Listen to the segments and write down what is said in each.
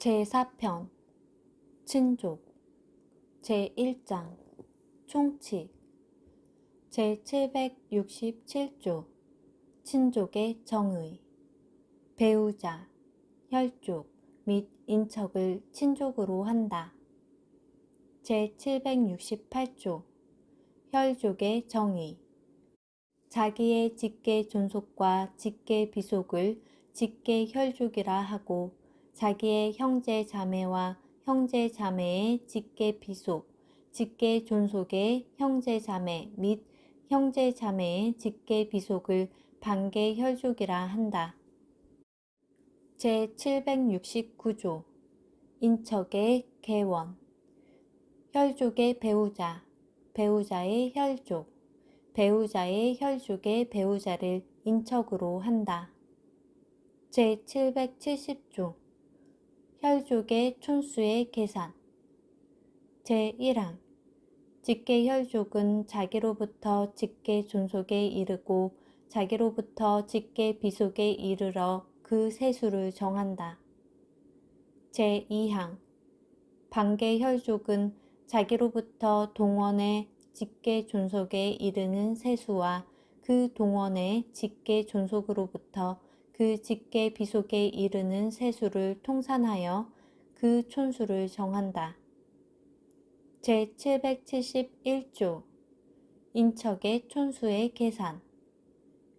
제4편 친족 제1장 총칙 제767조 친족의 정의 배우자, 혈족 및 인척을 친족으로 한다. 제768조 혈족의 정의 자기의 직계 존속과 직계 비속을 직계 혈족이라 하고 자기의 형제 자매와 형제 자매의 직계 비속, 직계 존속의 형제 자매 및 형제 자매의 직계 비속을 반계 혈족이라 한다. 제769조 인척의 계원 혈족의 배우자, 배우자의 혈족, 배우자의 혈족의 배우자를 인척으로 한다. 제770조 혈족의 촌수의 계산 제1항 직계 혈족은 자기로부터 직계 존속에 이르고 자기로부터 직계 비속에 이르러 그 세수를 정한다. 제2항 반계 혈족은 자기로부터 동원의 직계 존속에 이르는 세수와 그 동원의 직계 존속으로부터 그 직계 비속에 이르는 세수를 통산하여 그 촌수를 정한다. 제771조 인척의 촌수의 계산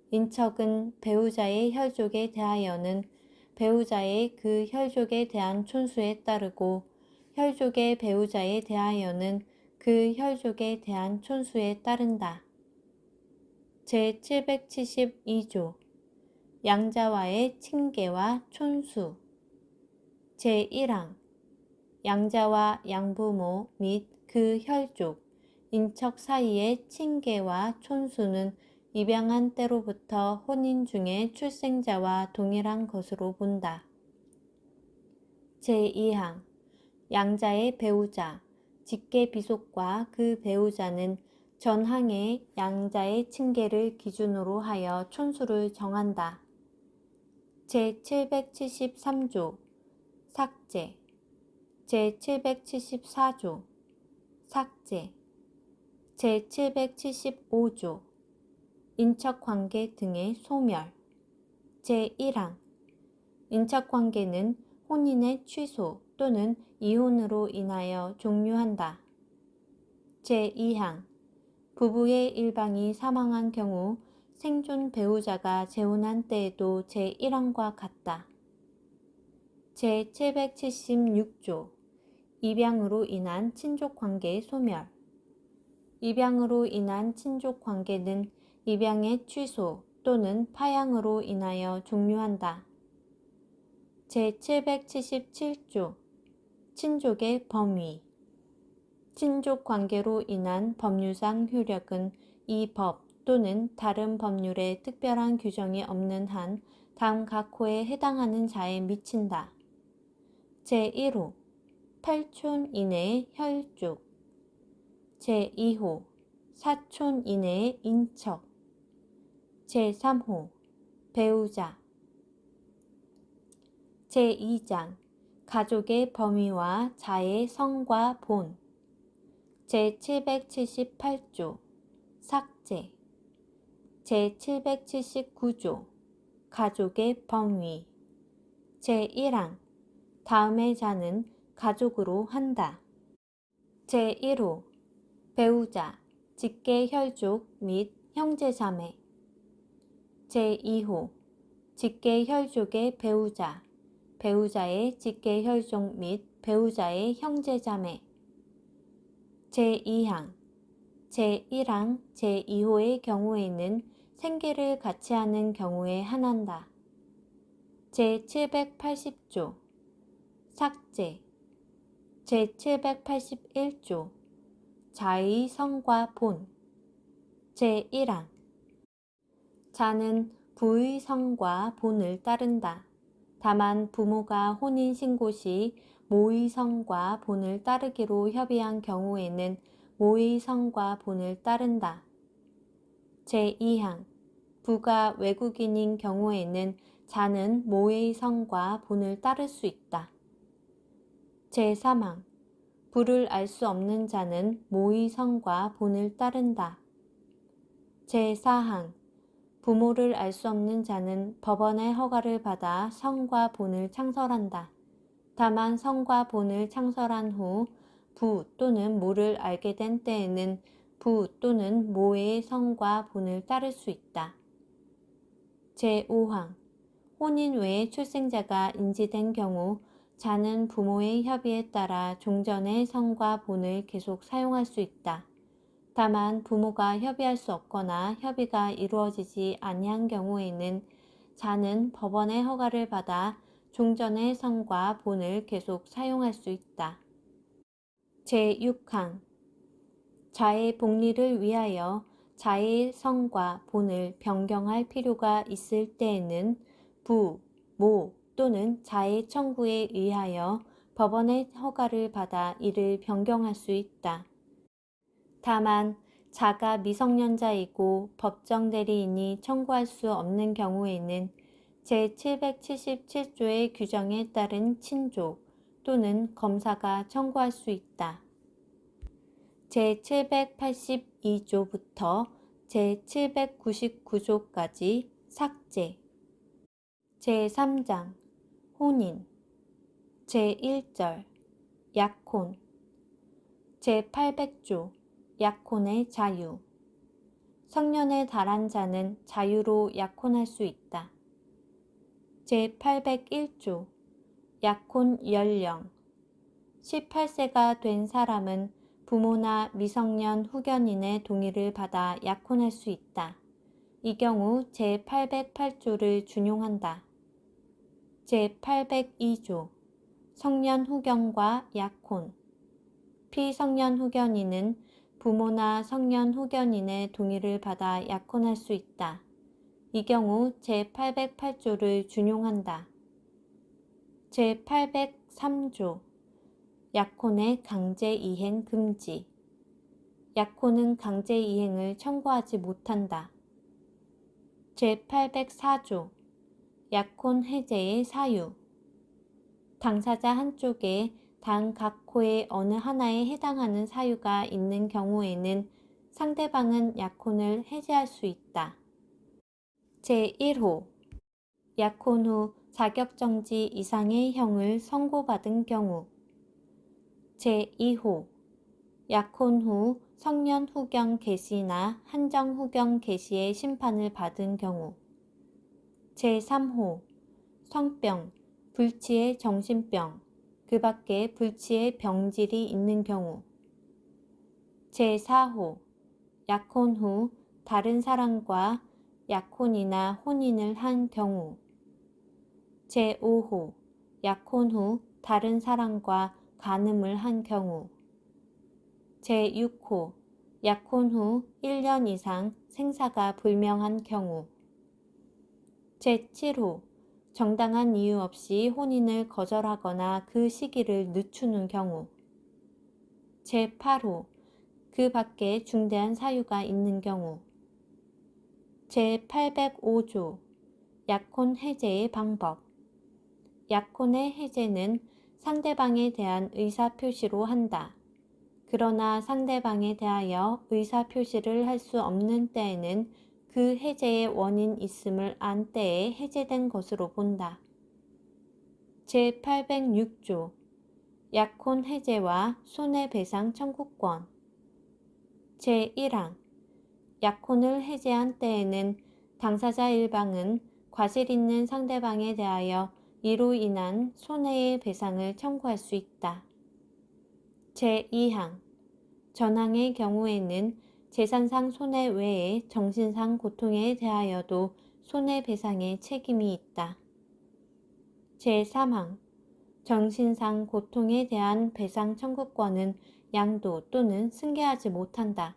인척은 배우자의 혈족에 대하여는 배우자의 그 혈족에 대한 촌수에 따르고 혈족의 배우자에 대하여는 그 혈족에 대한 촌수에 따른다. 제772조 양자와의 친계와 촌수 제1항 양자와 양부모 및 그 혈족, 인척 사이의 친계와 촌수는 입양한 때로부터 혼인 중의 출생자와 동일한 것으로 본다. 제2항 양자의 배우자, 직계 비속과 그 배우자는 전항의 양자의 친계를 기준으로 하여 촌수를 정한다. 제773조 삭제 제774조 삭제 제775조 인척관계 등의 소멸 제1항 인척관계는 혼인의 취소 또는 이혼으로 인하여 종료한다. 제2항 부부의 일방이 사망한 경우 생존 배우자가 재혼한 때에도 제1항과 같다. 제776조 입양으로 인한 친족관계의 소멸 입양으로 인한 친족관계는 입양의 취소 또는 파양으로 인하여 종료한다. 제777조 친족의 범위 친족관계로 인한 법률상 효력은 이 법 또는 다른 법률에 특별한 규정이 없는 한 다음 각 호에 해당하는 자에 미친다. 제1호 8촌 이내의 혈족 제2호 4촌 이내의 인척 제3호 배우자 제2장 가족의 범위와 자의 성과 본 제778조 삭제 제779조 가족의 범위 제1항 다음의 자는 가족으로 한다. 제1호 배우자, 직계 혈족 및 형제자매 제2호 직계 혈족의 배우자, 배우자의 직계 혈족 및 배우자의 형제자매 제2항 제1항 제2호의 경우에는 생계를 같이 하는 경우에 한한다. 제780조 삭제 제781조 자의 성과 본 제1항 자는 부의 성과 본을 따른다. 다만 부모가 혼인신고 시 모의 성과 본을 따르기로 협의한 경우에는 모의 성과 본을 따른다. 제2항 부가 외국인인 경우에는 자는 모의 성과 본을 따를 수 있다. 제3항 부를 알 수 없는 자는 모의 성과 본을 따른다. 제4항 부모를 알 수 없는 자는 법원의 허가를 받아 성과 본을 창설한다. 다만 성과 본을 창설한 후 부 또는 모를 알게 된 때에는 부 또는 모의 성과 본을 따를 수 있다. 제5항 혼인 외에 출생자가 인지된 경우 자는 부모의 협의에 따라 종전의 성과 본을 계속 사용할 수 있다. 다만 부모가 협의할 수 없거나 협의가 이루어지지 아니한 경우에는 자는 법원의 허가를 받아 종전의 성과 본을 계속 사용할 수 있다. 제6항 자의 복리를 위하여 자의 성과 본을 변경할 필요가 있을 때에는 부, 모 또는 자의 청구에 의하여 법원의 허가를 받아 이를 변경할 수 있다. 다만 자가 미성년자이고 법정 대리인이 청구할 수 없는 경우에는 제777조의 규정에 따른 친족 또는 검사가 청구할 수 있다. 제782조부터 제799조까지 삭제. 제3장 혼인. 제1절 약혼. 제800조 약혼의 자유. 성년에 달한 자는 자유로 약혼할 수 있다. 제801조 약혼 연령. 18세가 된 사람은 부모나 미성년 후견인의 동의를 받아 약혼할 수 있다. 이 경우 제808조를 준용한다. 제802조 성년 후견과 약혼. 피성년 후견인은 부모나 성년 후견인의 동의를 받아 약혼할 수 있다. 이 경우 제808조를 준용한다. 제803조 약혼의 강제이행 금지. 약혼은 강제이행을 청구하지 못한다. 제804조 약혼 해제의 사유. 당사자 한쪽에 단 각 호의 어느 하나에 해당하는 사유가 있는 경우에는 상대방은 약혼을 해제할 수 있다. 제1호 약혼 후 자격정지 이상의 형을 선고받은 경우. 제2호 약혼 후 성년 후견 개시나 한정 후견 개시의 심판을 받은 경우. 제3호 성병, 불치의 정신병, 그 밖에 불치의 병질이 있는 경우. 제4호 약혼 후 다른 사람과 약혼이나 혼인을 한 경우. 제5호 약혼 후 다른 사람과 간음을 한 경우. 제6호 약혼 후 1년 이상 생사가 불명한 경우. 제7호 정당한 이유 없이 혼인을 거절하거나 그 시기를 늦추는 경우. 제8호 그 밖에 중대한 사유가 있는 경우. 제805조 약혼 해제의 방법. 약혼의 해제는 상대방에 대한 의사표시로 한다. 그러나 상대방에 대하여 의사표시를 할 수 없는 때에는 그 해제의 원인 있음을 안 때에 해제된 것으로 본다. 제806조 약혼 해제와 손해배상 청구권. 제1항 약혼을 해제한 때에는 당사자 일방은 과실 있는 상대방에 대하여 이로 인한 손해의 배상을 청구할 수 있다. 제2항 전항의 경우에는 재산상 손해 외에 정신상 고통에 대하여도 손해배상의 책임이 있다. 제3항 정신상 고통에 대한 배상 청구권은 양도 또는 승계하지 못한다.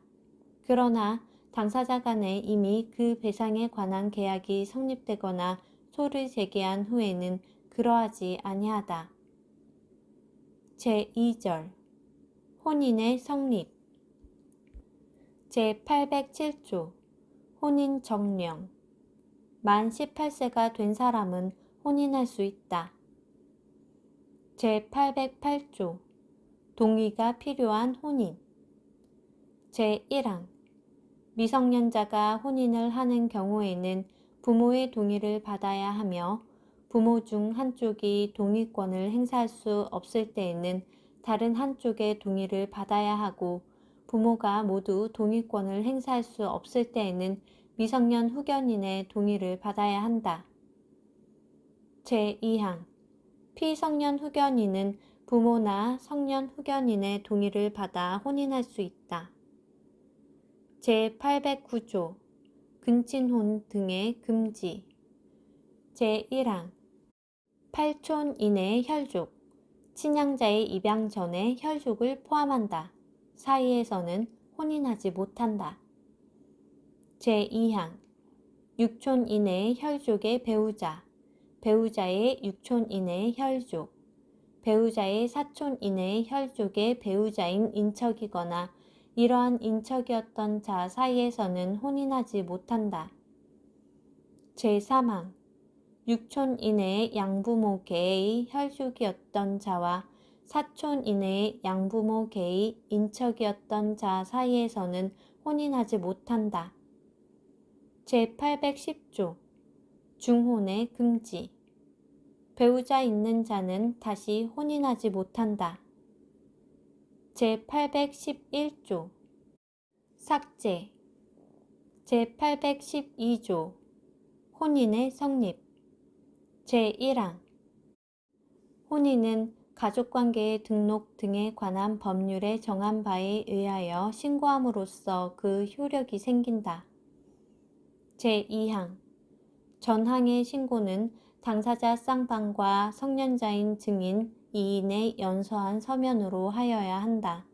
그러나 당사자 간에 이미 그 배상에 관한 계약이 성립되거나 소를 제기한 후에는 그러하지 아니하다. 제2절 혼인의 성립. 제807조 혼인 정령. 만 18세가 된 사람은 혼인할 수 있다. 제808조 동의가 필요한 혼인. 제1항 미성년자가 혼인을 하는 경우에는 부모의 동의를 받아야 하며 부모 중 한쪽이 동의권을 행사할 수 없을 때에는 다른 한쪽의 동의를 받아야 하고 부모가 모두 동의권을 행사할 수 없을 때에는 미성년 후견인의 동의를 받아야 한다. 제2항 피성년 후견인은 부모나 성년 후견인의 동의를 받아 혼인할 수 있다. 제809조 근친혼 등의 금지. 제1항 8촌 이내의 혈족, 친양자의 입양 전에 혈족을 포함한다. 사이에서는 혼인하지 못한다. 제2항 6촌 이내의 혈족의 배우자, 배우자의 6촌 이내의 혈족, 배우자의 4촌 이내의 혈족의 배우자인 인척이거나 이러한 인척이었던 자 사이에서는 혼인하지 못한다. 제3항 6촌 이내의 양부모계의 혈족이었던 자와 4촌 이내의 양부모계의 인척이었던 자 사이에서는 혼인하지 못한다. 제810조 중혼의 금지. 배우자 있는 자는 다시 혼인하지 못한다. 제811조 삭제. 제812조 혼인의 성립. 제1항 혼인은 가족관계의 등록 등에 관한 법률에 정한 바에 의하여 신고함으로써 그 효력이 생긴다. 제2항 전항의 신고는 당사자 쌍방과 성년자인 증인 2인의 연서한 서면으로 하여야 한다.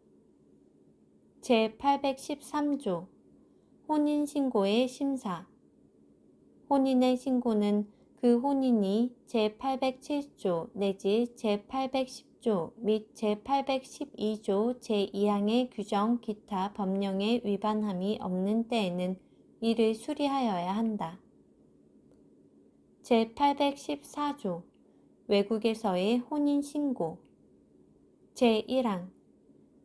제813조 혼인신고의 심사. 혼인의 신고는 그 혼인이 제807조 내지 제810조 및 제812조 제2항의 규정 기타 법령에 위반함이 없는 때에는 이를 수리하여야 한다. 제814조 외국에서의 혼인신고. 제1항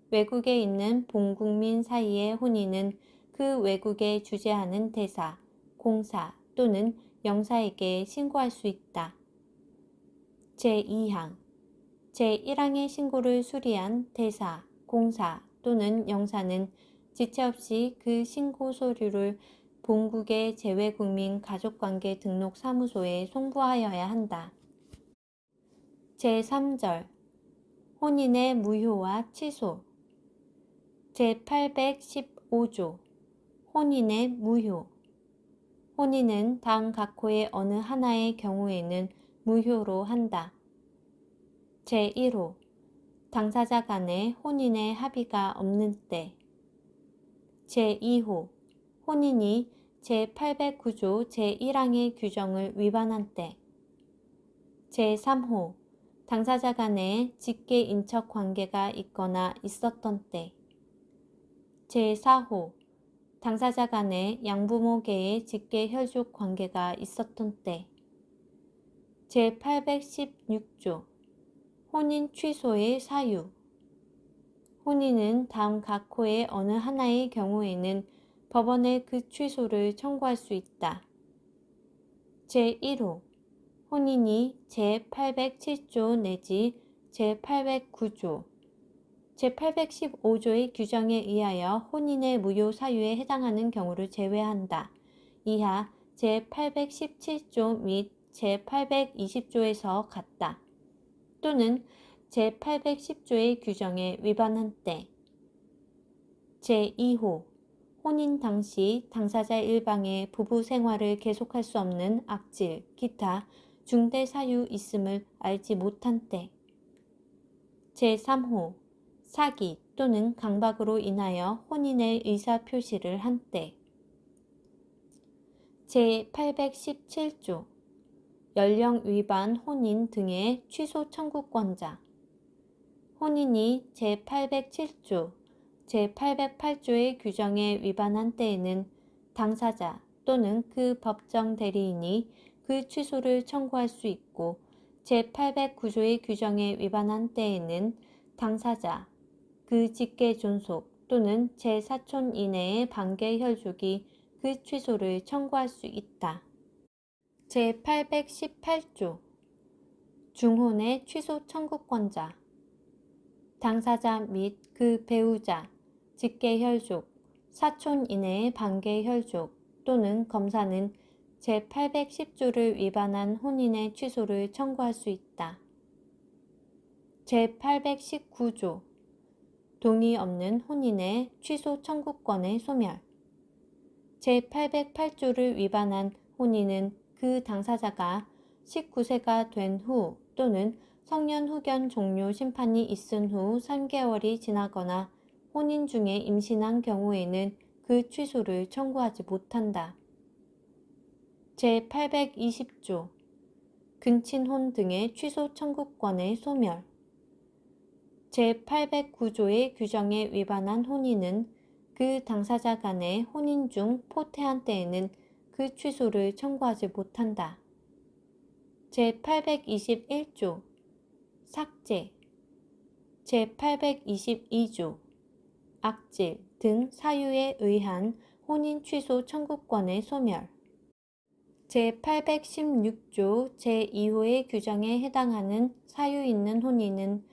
외국에 있는 본국민 사이의 혼인은 그 외국에 주재하는 대사, 공사 또는 영사에게 신고할 수 있다. 제2항 제1항의 신고를 수리한 대사, 공사 또는 영사는 지체 없이 그 신고 서류를 본국의 재외국민 가족관계 등록 사무소에 송부하여야 한다. 제3절 혼인의 무효와 취소. 제815조 혼인의 무효. 혼인은 다음 각호의 어느 하나의 경우에는 무효로 한다. 제1호 당사자 간의 혼인의 합의가 없는 때. 제2호 혼인이 제809조 제1항의 규정을 위반한 때. 제3호 당사자 간의 직계 인척 관계가 있거나 있었던 때. 제4호 당사자 간의 양부모계의 직계 혈족 관계가 있었던 때. 제816조 혼인 취소의 사유. 혼인은 다음 각호의 어느 하나의 경우에는 법원에 그 취소를 청구할 수 있다. 제1호 혼인이 제807조 내지 제809조, 제815조의 규정에 의하여 혼인의 무효 사유에 해당하는 경우를 제외한다. 이하 제817조 및 제820조에서 같다. 또는 제810조의 규정에 위반한 때. 제2호 혼인 당시 당사자 일방의 부부 생활을 계속할 수 없는 악질, 기타 중대 사유 있음을 알지 못한 때. 제3호 사기 또는 강박으로 인하여 혼인의 의사 표시를 한 때. 제817조 연령 위반 혼인 등의 취소 청구권자. 혼인이 제807조, 제808조의 규정에 위반한 때에는 당사자 또는 그 법정 대리인이 그 취소를 청구할 수 있고 제809조의 규정에 위반한 때에는 당사자, 그 직계 존속 또는 제4촌 이내의 반계 혈족이 그 취소를 청구할 수 있다. 제818조 중혼의 취소 청구권자 당사자 및 그 배우자, 직계 혈족, 사촌 이내의 반계 혈족 또는 검사는 제810조를 위반한 혼인의 취소를 청구할 수 있다. 제819조 동의 없는 혼인의 취소 청구권의 소멸 제808조를 위반한 혼인은 그 당사자가 19세가 된 후 또는 성년 후견 종료 심판이 있은 후 3개월이 지나거나 혼인 중에 임신한 경우에는 그 취소를 청구하지 못한다. 제820조 근친혼 등의 취소 청구권의 소멸 제809조의 규정에 위반한 혼인은 그 당사자 간의 혼인 중 포태한 때에는 그 취소를 청구하지 못한다. 제821조 삭제 제822조 악질 등 사유에 의한 혼인 취소 청구권의 소멸 제816조 제2호의 규정에 해당하는 사유 있는 혼인은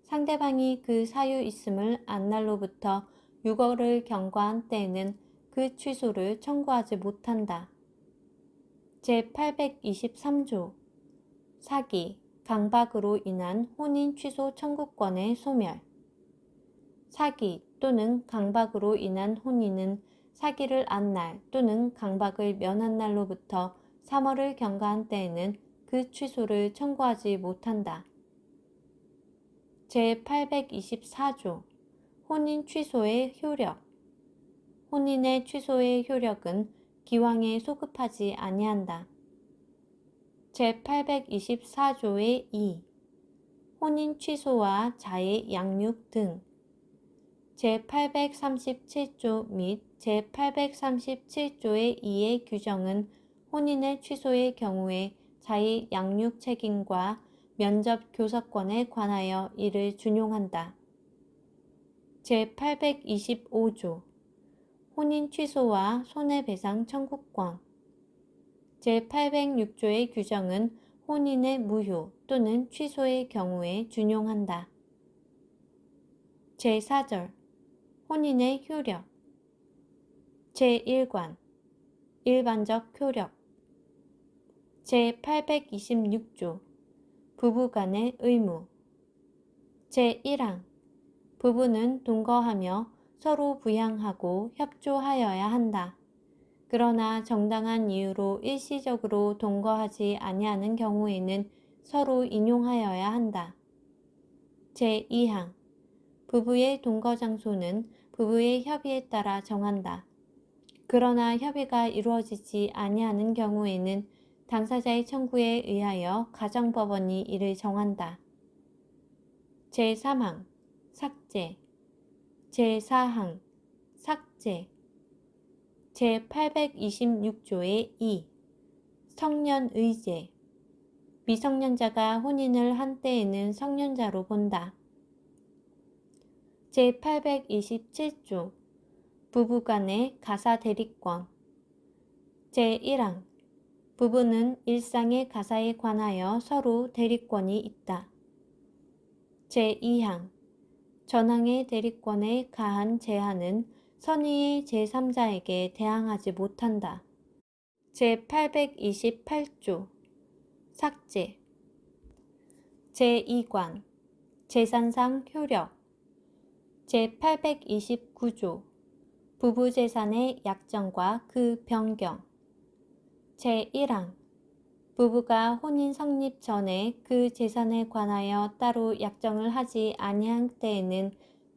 상대방이 그 사유 있음을 안 날로부터 6월을 경과한 때에는 그 취소를 청구하지 못한다. 제823조 사기, 강박으로 인한 혼인 취소 청구권의 소멸 사기 또는 강박으로 인한 혼인은 사기를 안 날 또는 강박을 면한 날로부터 3월을 경과한 때에는 그 취소를 청구하지 못한다. 제824조 혼인 취소의 효력 혼인의 취소의 효력은 기왕에 소급하지 아니한다. 제824조의 2 혼인 취소와 자의 양육 등 제837조 및 제837조의 2의 규정은 혼인의 취소의 경우에 자의 양육 책임과 면접 교섭권에 관하여 이를 준용한다. 제825조 혼인 취소와 손해배상 청구권 제806조의 규정은 혼인의 무효 또는 취소의 경우에 준용한다. 제4절 혼인의 효력 제1관 일반적 효력 제826조 부부간의 의무 제1항 부부는 동거하며 서로 부양하고 협조하여야 한다. 그러나 정당한 이유로 일시적으로 동거하지 아니하는 경우에는 서로 인용하여야 한다. 제2항 부부의 동거 장소는 부부의 협의에 따라 정한다. 그러나 협의가 이루어지지 아니하는 경우에는 당사자의 청구에 의하여 가정법원이 이를 정한다. 제3항 삭제 제4항 삭제 제826조의 2 성년의제 미성년자가 혼인을 한 때에는 성년자로 본다. 제827조 부부간의 가사대리권 제1항 부부는 일상의 가사에 관하여 서로 대리권이 있다. 제2항 전항의 대리권에 가한 제한은 선의의 제3자에게 대항하지 못한다. 제828조 삭제 제2관 재산상 효력 제829조 부부재산의 약정과 그 변경 제1항 부부가 혼인 성립 전에 그 재산에 관하여 따로 약정을 하지 아니한 때에는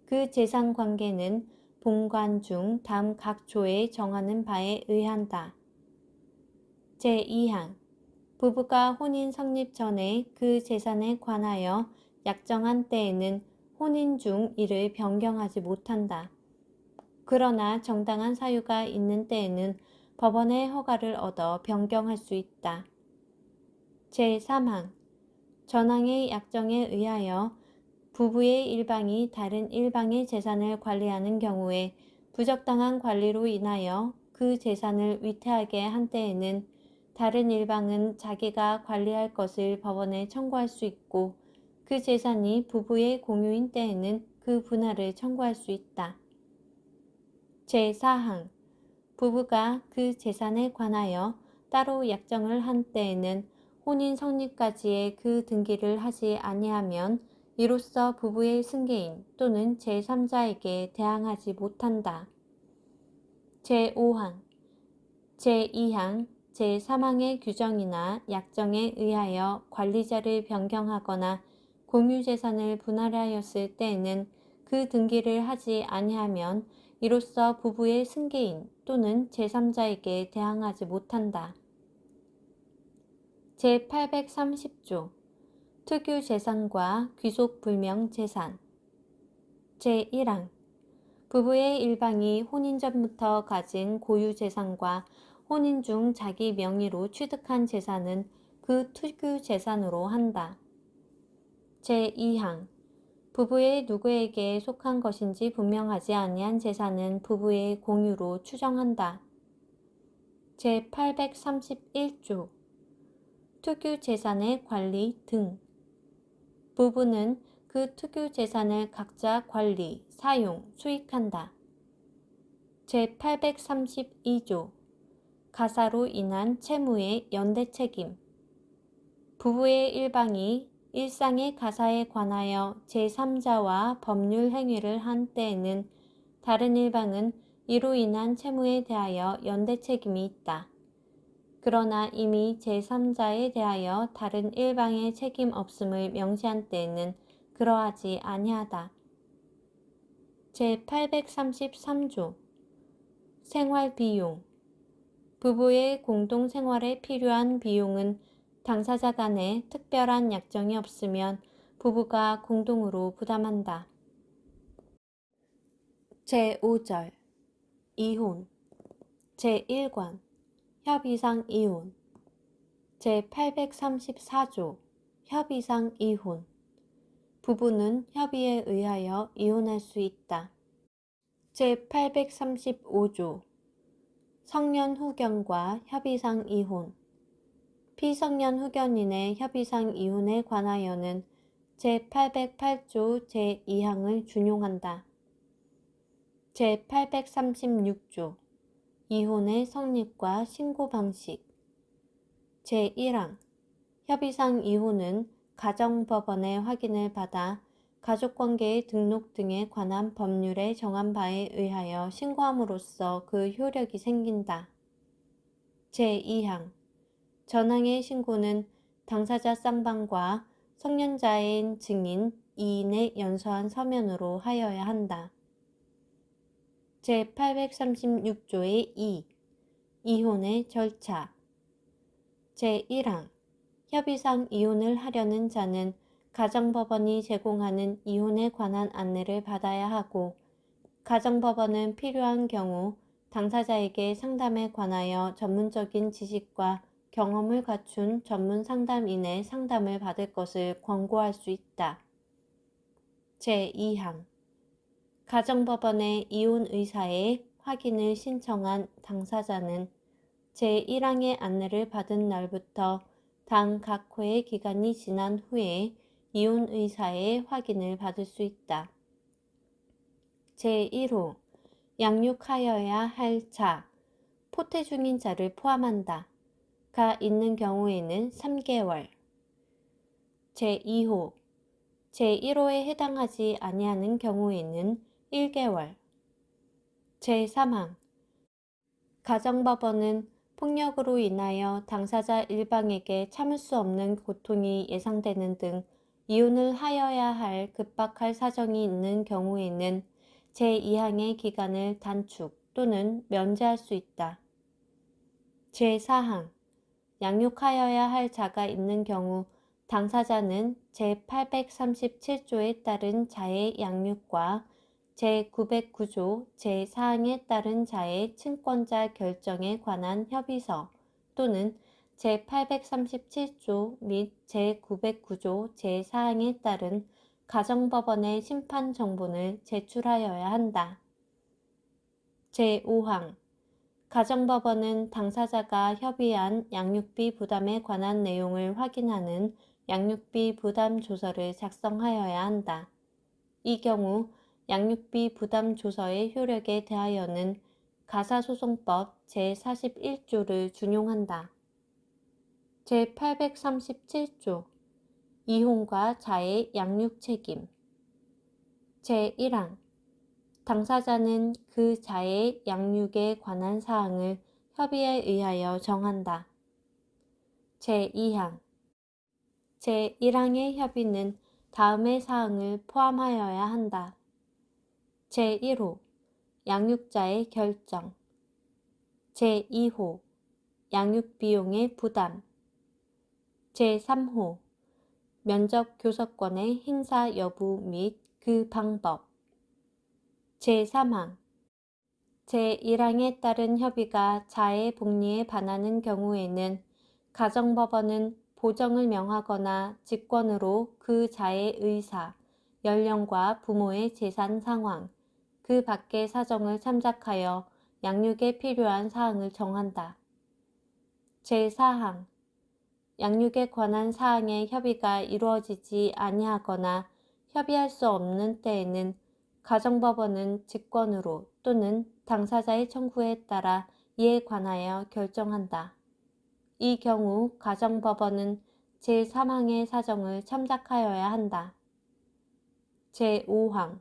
그 재산 관계는 본관 중 다음 각 조에 정하는 바에 의한다. 제2항 부부가 혼인 성립 전에 그 재산에 관하여 약정한 때에는 혼인 중 이를 변경하지 못한다. 그러나 정당한 사유가 있는 때에는 법원의 허가를 얻어 변경할 수 있다. 제3항 전항의 약정에 의하여 부부의 일방이 다른 일방의 재산을 관리하는 경우에 부적당한 관리로 인하여 그 재산을 위태하게 한 때에는 다른 일방은 자기가 관리할 것을 법원에 청구할 수 있고 그 재산이 부부의 공유인 때에는 그 분할을 청구할 수 있다. 제4항 부부가 그 재산에 관하여 따로 약정을 한 때에는 혼인 성립까지의 그 등기를 하지 아니하면 이로써 부부의 승계인 또는 제3자에게 대항하지 못한다. 제5항, 제2항, 제3항의 규정이나 약정에 의하여 관리자를 변경하거나 공유재산을 분할하였을 때에는 그 등기를 하지 아니하면 이로써 부부의 승계인 또는 제3자에게 대항하지 못한다. 제830조 특유재산과 귀속불명재산 제1항 부부의 일방이 혼인 전부터 가진 고유재산과 혼인 중 자기 명의로 취득한 재산은 그 특유재산으로 한다. 제2항 부부의 누구에게 속한 것인지 분명하지 아니한 재산은 부부의 공유로 추정한다. 제831조 특유재산의 관리 등 부부는 그 특유재산을 각자 관리, 사용, 수익한다. 제832조 가사로 인한 채무의 연대책임 부부의 일방이 일상의 가사에 관하여 제3자와 법률 행위를 한 때에는 다른 일방은 이로 인한 채무에 대하여 연대책임이 있다. 그러나 이미 제3자에 대하여 다른 일방의 책임 없음을 명시한 때에는 그러하지 아니하다. 제833조 생활비용 부부의 공동생활에 필요한 비용은 당사자 간에 특별한 약정이 없으면 부부가 공동으로 부담한다. 제5절 이혼 제1관 협의상 이혼 제834조 협의상 이혼 부부는 협의에 의하여 이혼할 수 있다. 제835조 성년 후견과 협의상 이혼 피성년 후견인의 협의상 이혼에 관하여는 제808조 제2항을 준용한다. 제836조 이혼의 성립과 신고 방식 제1항 협의상 이혼은 가정법원의 확인을 받아 가족관계의 등록 등에 관한 법률에 정한 바에 의하여 신고함으로써 그 효력이 생긴다. 제2항 전항의 신고는 당사자 쌍방과 성년자인 증인 2인의 연서한 서면으로 하여야 한다. 제836조의 2 이혼의 절차 제1항 협의상 이혼을 하려는 자는 가정법원이 제공하는 이혼에 관한 안내를 받아야 하고 가정법원은 필요한 경우 당사자에게 상담에 관하여 전문적인 지식과 경험을 갖춘 전문 상담인의 상담을 받을 것을 권고할 수 있다. 제2항 가정법원의 이혼 의사의 확인을 신청한 당사자는 제1항의 안내를 받은 날부터 당 각 회의 기간이 지난 후에 이혼 의사의 확인을 받을 수 있다. 제1호 양육하여야 할 자, 포태 중인 자를 포함한다. 가 있는 경우에는 3개월. 제2호 제1호에 해당하지 아니하는 경우에는 1개월. 제3항 가정법원은 폭력으로 인하여 당사자 일방에게 참을 수 없는 고통이 예상되는 등 이혼을 하여야 할 급박할 사정이 있는 경우에는 제2항의 기간을 단축 또는 면제할 수 있다. 제4항 양육하여야 할 자가 있는 경우 당사자는 제837조에 따른 자의 양육과 제909조 제4항에 따른 자의 친권자 결정에 관한 협의서 또는 제837조 및 제909조 제4항에 따른 가정법원의 심판 정본을 제출하여야 한다. 제5항 가정법원은 당사자가 협의한 양육비 부담에 관한 내용을 확인하는 양육비 부담 조서를 작성하여야 한다. 이 경우 양육비 부담 조서의 효력에 대하여는 가사소송법 제41조를 준용한다. 제837조 이혼과 자의 양육 책임 제1항 당사자는 그 자의 양육에 관한 사항을 협의에 의하여 정한다. 제2항 제1항의 협의는 다음의 사항을 포함하여야 한다. 제1호 양육자의 결정 제2호 양육비용의 부담 제3호 면접교섭권의 행사 여부 및 그 방법 제3항 제1항에 따른 협의가 자의 복리에 반하는 경우에는 가정법원은 보정을 명하거나 직권으로 그 자의 의사, 연령과 부모의 재산 상황, 그 밖의 사정을 참작하여 양육에 필요한 사항을 정한다. 제4항 양육에 관한 사항의 협의가 이루어지지 아니하거나 협의할 수 없는 때에는 가정법원은 직권으로 또는 당사자의 청구에 따라 이에 관하여 결정한다. 이 경우 가정법원은 제3항의 사정을 참작하여야 한다. 제5항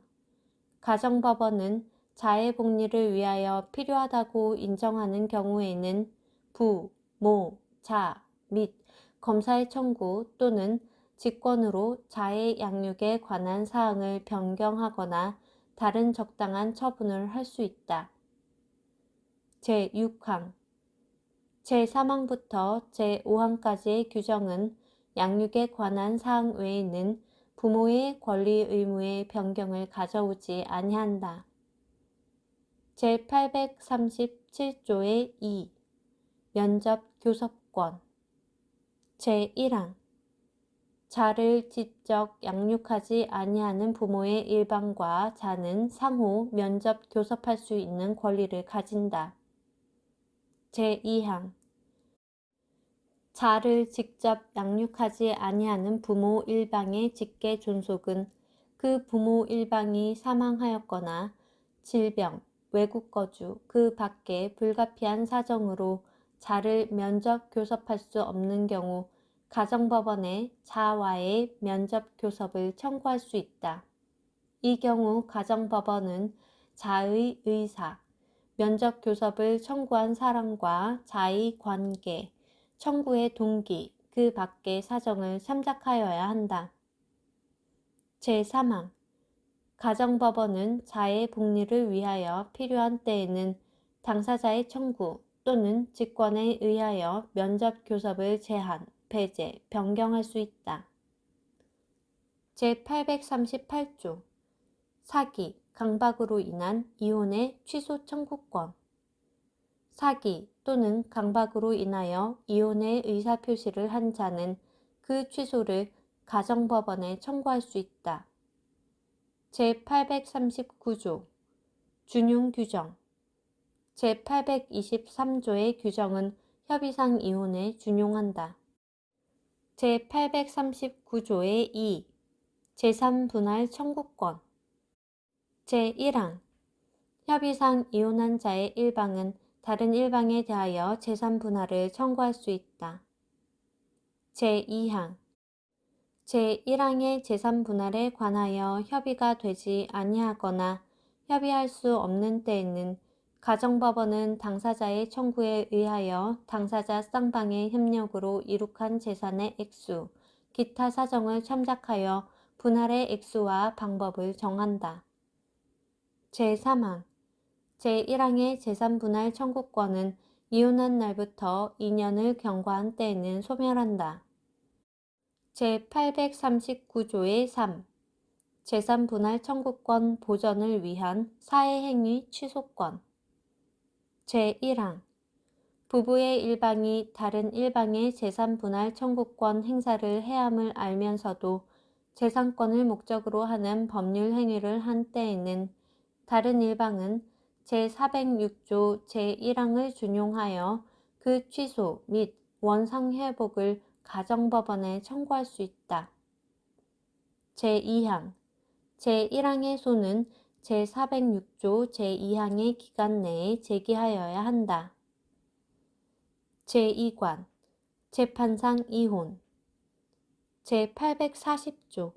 가정법원은 자의 복리를 위하여 필요하다고 인정하는 경우에는 부, 모, 자 및 검사의 청구 또는 직권으로 자의 양육에 관한 사항을 변경하거나 다른 적당한 처분을 할 수 있다. 제6항 제3항부터 제5항까지의 규정은 양육에 관한 사항 외에는 부모의 권리 의무의 변경을 가져오지 아니한다. 제837조의 2 면접교섭권 제1항 자를 직접 양육하지 아니하는 부모의 일방과 자는 상호 면접 교섭할 수 있는 권리를 가진다. 제2항 자를 직접 양육하지 아니하는 부모 일방의 직계 존속은 그 부모 일방이 사망하였거나 질병, 외국 거주, 그 밖에 불가피한 사정으로 자를 면접 교섭할 수 없는 경우 가정법원에 자와의 면접 교섭을 청구할 수 있다. 이 경우 가정법원은 자의 의사, 면접 교섭을 청구한 사람과 자의 관계, 청구의 동기, 그 밖의 사정을 참작하여야 한다. 제3항 가정법원은 자의 복리를 위하여 필요한 때에는 당사자의 청구 또는 직권에 의하여 면접 교섭을 제한, 배제, 변경할 수 있다. 제838조 사기, 강박으로 인한 이혼의 취소 청구권 사기 또는 강박으로 인하여 이혼의 의사표시를 한 자는 그 취소를 가정법원에 청구할 수 있다. 제839조 준용 규정 제823조의 규정은 협의상 이혼에 준용한다. 제839조의 2 재산분할 청구권 제1항 협의상 이혼한 자의 일방은 다른 일방에 대하여 재산 분할을 청구할 수 있다. 제2항 제1항의 재산 분할에 관하여 협의가 되지 아니하거나 협의할 수 없는 때에는 가정법원은 당사자의 청구에 의하여 당사자 쌍방의 협력으로 이룩한 재산의 액수, 기타 사정을 참작하여 분할의 액수와 방법을 정한다. 제3항 제1항의 재산분할 청구권은 이혼한 날부터 2년을 경과한 때에는 소멸한다. 제839조의 3 재산분할 청구권 보전을 위한 사회행위 취소권 제1항 부부의 일방이 다른 일방의 재산 분할 청구권 행사를 해함을 알면서도 재산권을 목적으로 하는 법률 행위를 한 때에는 다른 일방은 제406조 제1항을 준용하여 그 취소 및 원상회복을 가정법원에 청구할 수 있다. 제2항 제1항의 소는 제406조 제2항의 기간 내에 제기하여야 한다. 제2관 재판상 이혼 제840조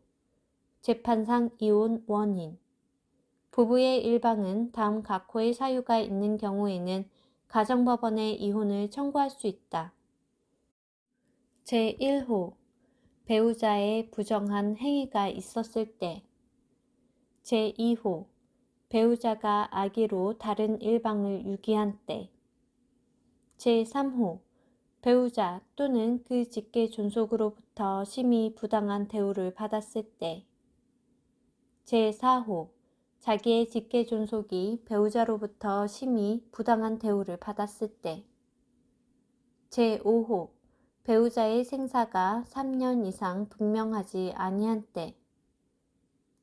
재판상 이혼 원인 부부의 일방은 다음 각호의 사유가 있는 경우에는 가정법원에 이혼을 청구할 수 있다. 제1호 배우자의 부정한 행위가 있었을 때 제2호 배우자가 악의로 다른 일방을 유기한 때 제3호 배우자 또는 그 직계 존속으로부터 심히 부당한 대우를 받았을 때 제4호 자기의 직계 존속이 배우자로부터 심히 부당한 대우를 받았을 때 제5호 배우자의 생사가 3년 이상 분명하지 아니한 때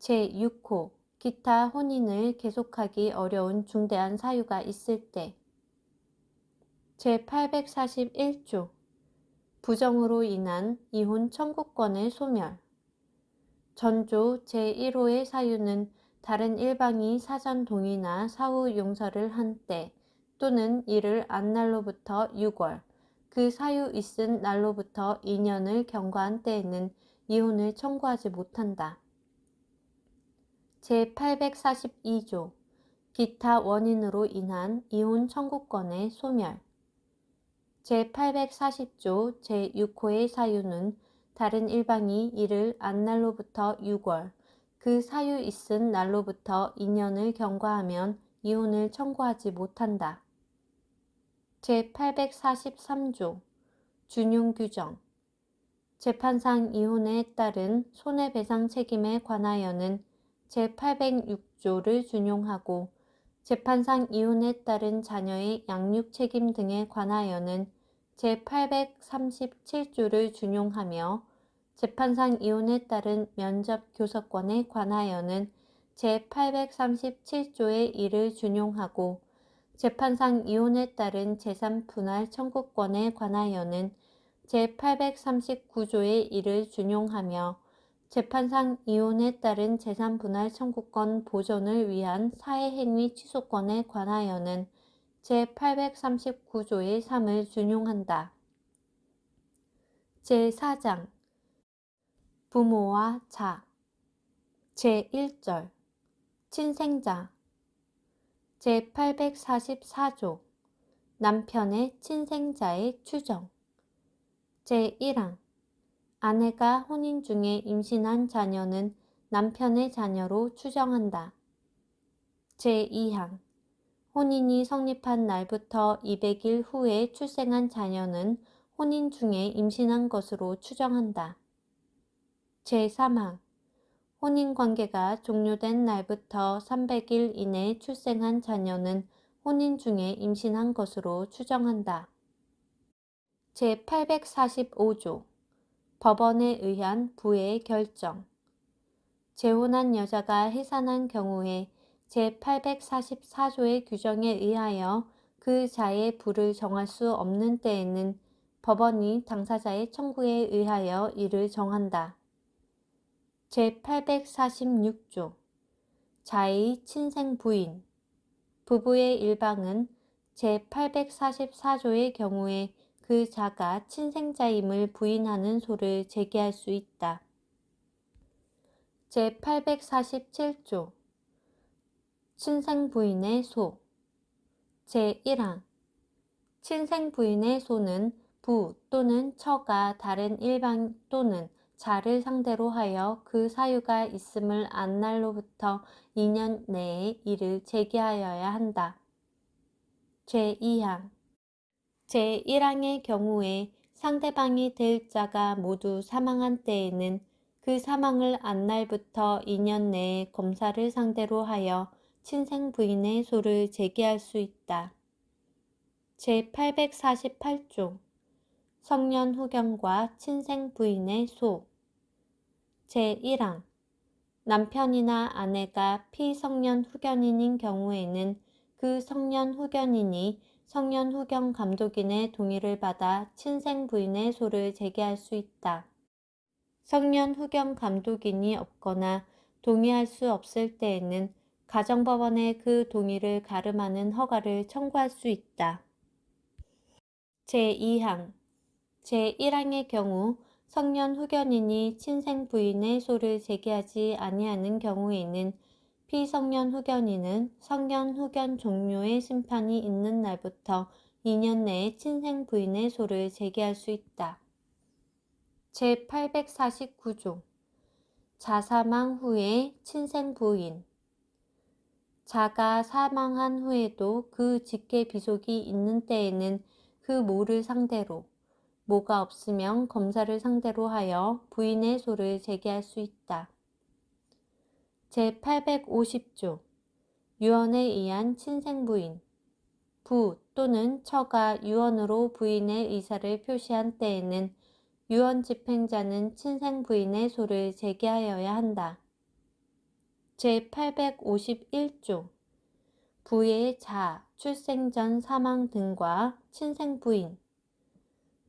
제6호 기타 혼인을 계속하기 어려운 중대한 사유가 있을 때 제841조 부정으로 인한 이혼 청구권의 소멸 전조 제1호의 사유는 다른 일방이 사전 동의나 사후 용서를 한 때 또는 이를 안 날로부터 6월 그 사유 있은 날로부터 2년을 경과한 때에는 이혼을 청구하지 못한다. 제842조 기타 원인으로 인한 이혼 청구권의 소멸 제840조 제6호의 사유는 다른 일방이 이를 안 날로부터 6월 그 사유 있은 날로부터 2년을 경과하면 이혼을 청구하지 못한다. 제843조 준용규정 재판상 이혼에 따른 손해배상 책임에 관하여는 제806조를 준용하고 재판상 이혼에 따른 자녀의 양육 책임 등에 관하여는 제837조를 준용하며 재판상 이혼에 따른 면접 교섭권에 관하여는 제837조의 1을 준용하고 재판상 이혼에 따른 재산 분할 청구권에 관하여는 제839조의 1을 준용하며 재판상 이혼에 따른 재산 분할 청구권 보존을 위한 사회행위 취소권에 관하여는 제839조의 3을 준용한다. 제4장 부모와 자 제1절 친생자 제844조 남편의 친생자의 추정 제1항 아내가 혼인 중에 임신한 자녀는 남편의 자녀로 추정한다. 제2항 혼인이 성립한 날부터 200일 후에 출생한 자녀는 혼인 중에 임신한 것으로 추정한다. 제3항 혼인관계가 종료된 날부터 300일 이내 출생한 자녀는 혼인 중에 임신한 것으로 추정한다. 제845조 법원에 의한 부의 결정 재혼한 여자가 해산한 경우에 제844조의 규정에 의하여 그 자의 부를 정할 수 없는 때에는 법원이 당사자의 청구에 의하여 이를 정한다. 제846조 자의 친생 부인 부부의 일방은 제844조의 경우에 그 자가 친생자임을 부인하는 소를 제기할 수 있다. 제847조 친생부인의 소 제1항 친생부인의 소는 부 또는 처가 다른 일방 또는 자를 상대로 하여 그 사유가 있음을 안 날로부터 2년 내에 이를 제기하여야 한다. 제2항 제1항의 경우에 상대방이 될 자가 모두 사망한 때에는 그 사망을 안 날부터 2년 내에 검사를 상대로 하여 친생 부인의 소를 제기할 수 있다. 제848조 성년 후견과 친생 부인의 소 제1항 남편이나 아내가 피성년 후견인인 경우에는 그 성년 후견인이 성년 후견 감독인의 동의를 받아 친생 부인의 소를 제기할 수 있다. 성년 후견 감독인이 없거나 동의할 수 없을 때에는 가정법원에 그 동의를 가름하는 허가를 청구할 수 있다. 제2항 제1항의 경우 성년 후견인이 친생 부인의 소를 제기하지 아니하는 경우에는 피성년 후견인은 성년 후견 종료의 심판이 있는 날부터 2년 내에 친생 부인의 소를 제기할 수 있다. 제849조 자사망 후에 친생 부인 자가 사망한 후에도 그 직계 비속이 있는 때에는 그 모를 상대로 모가 없으면 검사를 상대로 하여 부인의 소를 제기할 수 있다. 제850조 유언에 의한 친생부인 부 또는 처가 유언으로 부인의 의사를 표시한 때에는 유언 집행자는 친생부인의 소를 제기하여야 한다. 제851조 부의 자, 출생 전 사망 등과 친생부인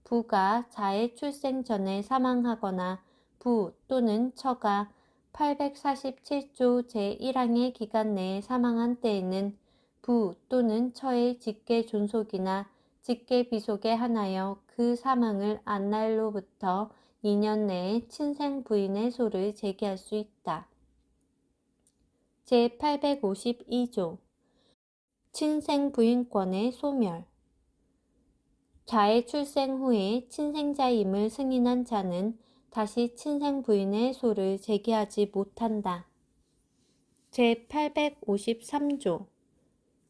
부가 자의 출생 전에 사망하거나 부 또는 처가 847조 제1항의 기간 내에 사망한 때에는 부 또는 처의 직계 존속이나 직계 비속에 한하여 그 사망을 안 날로부터 2년 내에 친생 부인의 소를 제기할 수 있다. 제852조 친생 부인권의 소멸 자의 출생 후에 친생자임을 승인한 자는 다시 친생 부인의 소를 제기하지 못한다. 제853조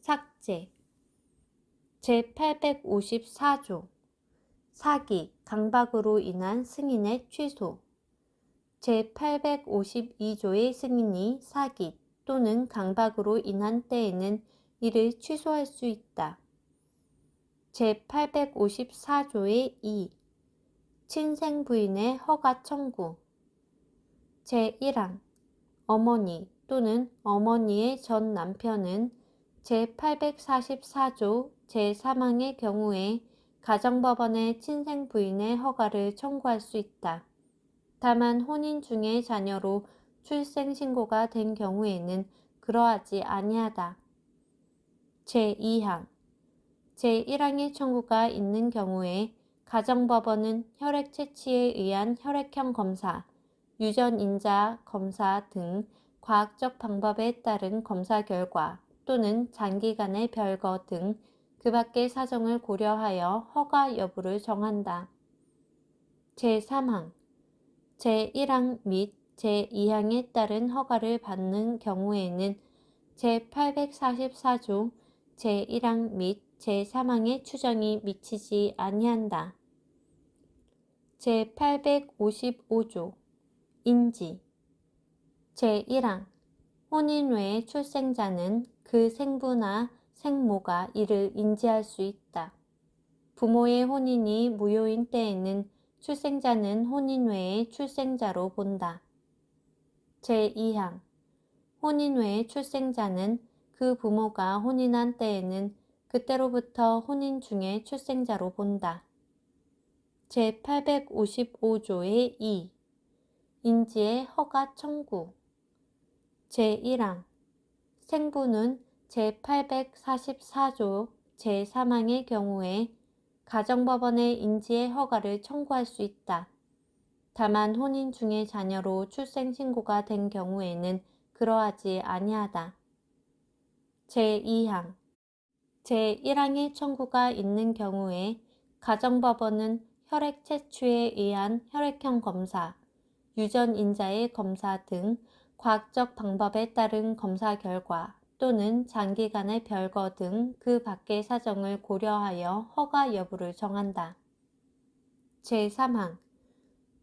삭제 제854조 사기, 강박으로 인한 승인의 취소 제852조의 승인이 사기 또는 강박으로 인한 때에는 이를 취소할 수 있다. 제854조의 2. 친생 부인의 허가 청구 제1항 어머니 또는 어머니의 전 남편은 제844조 제3항의 경우에 가정법원에 친생 부인의 허가를 청구할 수 있다. 다만 혼인 중에 자녀로 출생 신고가 된 경우에는 그러하지 아니하다. 제2항 제1항의 청구가 있는 경우에 가정법원은 혈액 채취에 의한 혈액형 검사, 유전인자 검사 등 과학적 방법에 따른 검사 결과 또는 장기간의 별거 등 그 밖의 사정을 고려하여 허가 여부를 정한다. 제3항 제1항 및 제2항에 따른 허가를 받는 경우에는 제844조 제1항 및 제3항의 추정이 미치지 아니한다. 제855조 인지 제1항 혼인 외의 출생자는 그 생부나 생모가 이를 인지할 수 있다. 부모의 혼인이 무효인 때에는 출생자는 혼인 외의 출생자로 본다. 제2항 혼인 외의 출생자는 그 부모가 혼인한 때에는 그때로부터 혼인 중의 출생자로 본다. 제855조의 2. 인지의 허가 청구 제1항 생부는 제844조 제3항의 경우에 가정법원에 인지의 허가를 청구할 수 있다. 다만 혼인 중의 자녀로 출생 신고가 된 경우에는 그러하지 아니하다. 제2항 제1항의 청구가 있는 경우에 가정법원은 혈액 채취에 의한 혈액형 검사, 유전인자의 검사 등 과학적 방법에 따른 검사 결과 또는 장기간의 별거 등 그 밖의 사정을 고려하여 허가 여부를 정한다. 제3항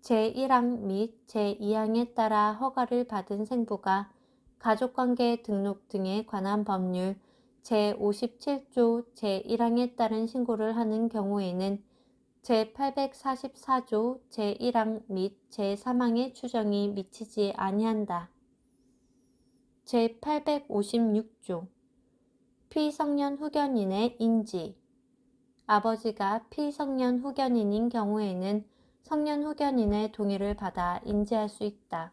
제1항 및 제2항에 따라 허가를 받은 생부가 가족관계 등록 등에 관한 법률 제57조 제1항에 따른 신고를 하는 경우에는 제844조 제1항 및 제3항의 추정이 미치지 아니한다. 제856조 피성년 후견인의 인지. 아버지가 피성년 후견인인 경우에는 성년 후견인의 동의를 받아 인지할 수 있다.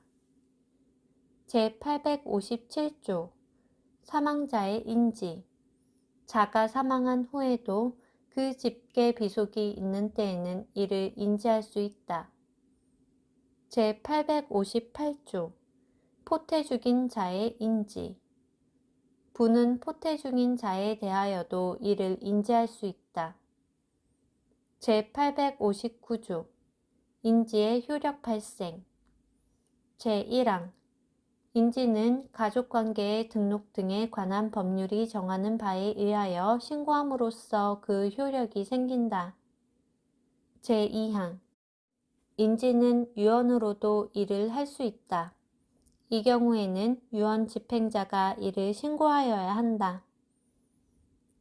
제857조 사망자의 인지. 자가 사망한 후에도 그 직계 비속이 있는 때에는 이를 인지할 수 있다. 제858조 포태 죽인 자의 인지. 부는 포태 죽인 자에 대하여도 이를 인지할 수 있다. 제859조 인지의 효력 발생. 제1항 인지는 가족관계의 등록 등에 관한 법률이 정하는 바에 의하여 신고함으로써 그 효력이 생긴다. 제2항 인지는 유언으로도 이를 할 수 있다. 이 경우에는 유언 집행자가 이를 신고하여야 한다.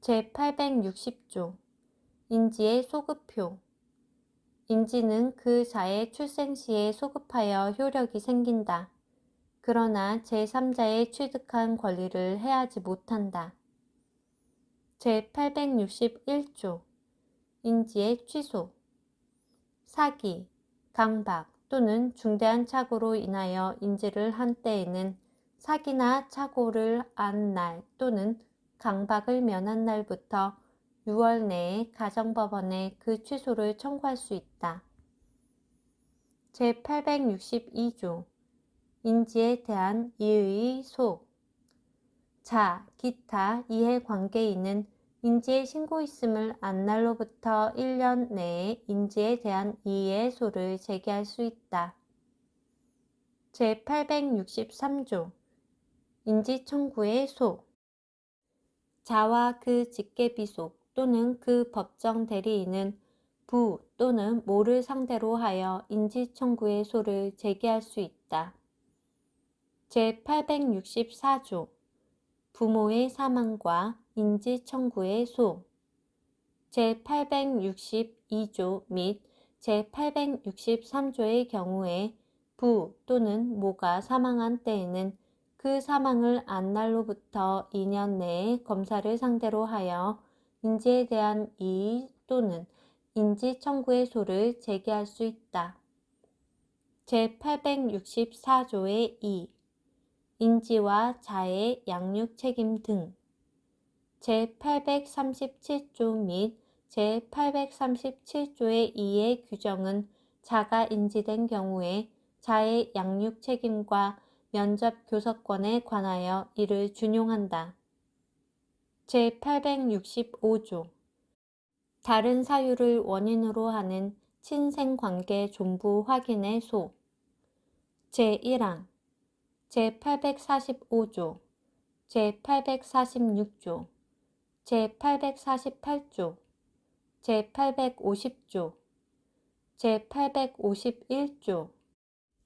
제860조 인지의 소급효. 인지는 그 자의 출생 시에 소급하여 효력이 생긴다. 그러나 제3자의 취득한 권리를 해하지 못한다. 제861조 인지의 취소. 사기, 강박 또는 중대한 착오로 인하여 인지를 한 때에는 사기나 착오를 한 날 또는 강박을 면한 날부터 6월 내에 가정법원에 그 취소를 청구할 수 있다. 제862조 인지에 대한 이의의 소. 자, 기타 이해관계인은 인지의 신고 있음을 안 날로부터 1년 내에 인지에 대한 이의의 소를 제기할 수 있다. 제863조 인지 청구의 소. 자와 그 직계비속 또는 그 법정 대리인은 부 또는 모를 상대로 하여 인지 청구의 소를 제기할 수 있다. 제864조 부모의 사망과 인지 청구의 소. 제862조 및 제863조의 경우에 부 또는 모가 사망한 때에는 그 사망을 안 날로부터 2년 내에 검사를 상대로 하여 인지에 대한 이의 또는 인지 청구의 소를 제기할 수 있다. 제864조의 2 인지와 자의 양육 책임 등. 제837조 및 제837조의 2의 규정은 자가 인지된 경우에 자의 양육 책임과 면접 교섭권에 관하여 이를 준용한다. 제865조 다른 사유를 원인으로 하는 친생관계 존부 확인의 소. 제1항 제845조 제846조 제848조 제850조 제851조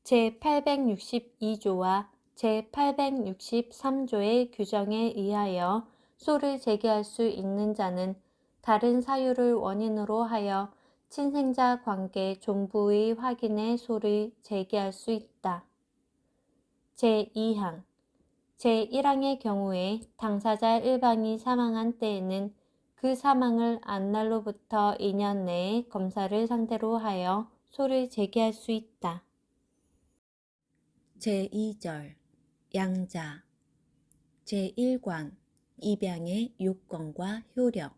제862조와 제863조의 규정에 의하여 소를 제기할 수 있는 자는 다른 사유를 원인으로 하여 친생자 관계 존부의 확인의 소를 제기할 수 있다. 제2항 제1항의 경우에 당사자 일방이 사망한 때에는 그 사망을 안 날로부터 2년 내에 검사를 상대로 하여 소를 제기할 수 있다. 제2절 양자 제1관 입양의 요건과 효력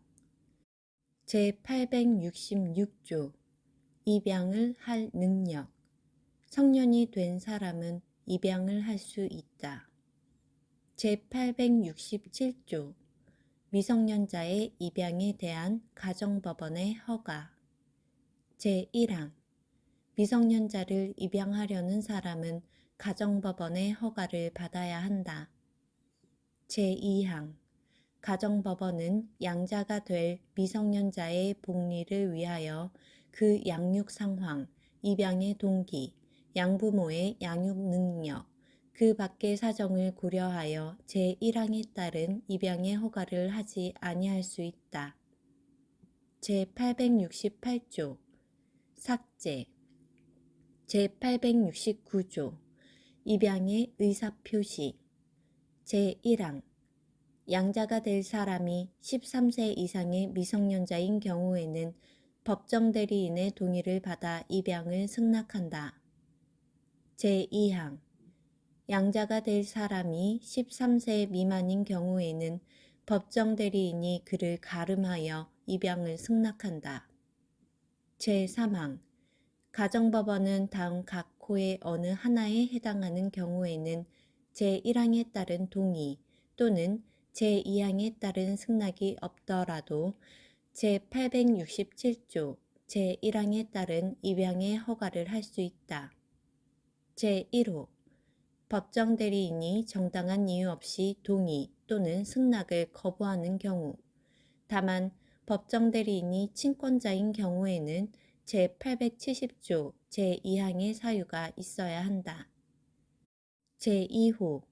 제866조 입양을 할 능력 성년이 된 사람은 입양을 할 수 있다. 제867조 미성년자의 입양에 대한 가정법원의 허가 제1항 미성년자를 입양하려는 사람은 가정법원의 허가를 받아야 한다. 제2항 가정법원은 양자가 될 미성년자의 복리를 위하여 그 양육 상황, 입양의 동기, 양부모의 양육 능력, 그 밖의 사정을 고려하여 제1항에 따른 입양의 허가를 하지 아니할 수 있다. 제868조 삭제 제869조 입양의 의사표시 제1항 양자가 될 사람이 13세 이상의 미성년자인 경우에는 법정 대리인의 동의를 받아 입양을 승낙한다. 제2항 양자가 될 사람이 13세 미만인 경우에는 법정 대리인이 그를 가름하여 입양을 승낙한다. 제3항 가정법원은 다음 각 호의 어느 하나에 해당하는 경우에는 제1항에 따른 동의 또는 제2항에 따른 승낙이 없더라도 제867조 제1항에 따른 입양의 허가를 할 수 있다. 제1호 법정 대리인이 정당한 이유 없이 동의 또는 승낙을 거부하는 경우, 다만 법정 대리인이 친권자인 경우에는 제870조 제2항의 사유가 있어야 한다. 제2호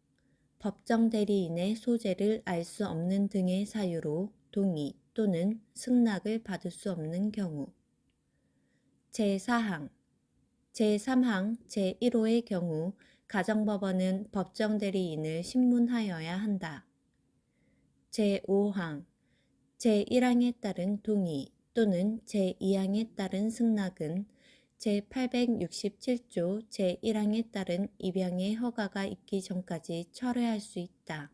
법정 대리인의 소재를 알 수 없는 등의 사유로 동의 또는 승낙을 받을 수 없는 경우. 제4항 제3항 제1호의 경우 가정법원은 법정 대리인을 신문하여야 한다. 제5항 제1항에 따른 동의 또는 제2항에 따른 승낙은 제867조 제1항에 따른 입양의 허가가 있기 전까지 철회할 수 있다.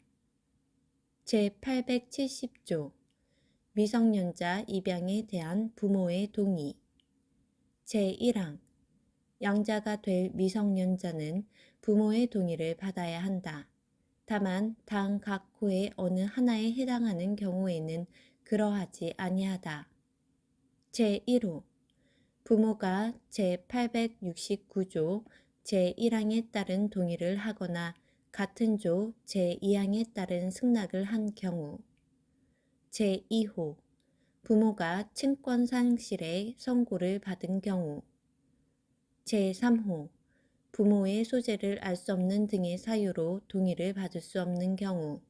제870조 미성년자 입양에 대한 부모의 동의 제1항 양자가 될 미성년자는 부모의 동의를 받아야 한다. 다만 다음 각 호의 어느 하나에 해당하는 경우에는 그러하지 아니하다. 제1호 부모가 제869조 제1항에 따른 동의를 하거나 같은 조 제2항에 따른 승낙을 한 경우. 제2호 부모가 친권 상실의 선고를 받은 경우. 제3호 부모의 소재를 알 수 없는 등의 사유로 동의를 받을 수 없는 경우.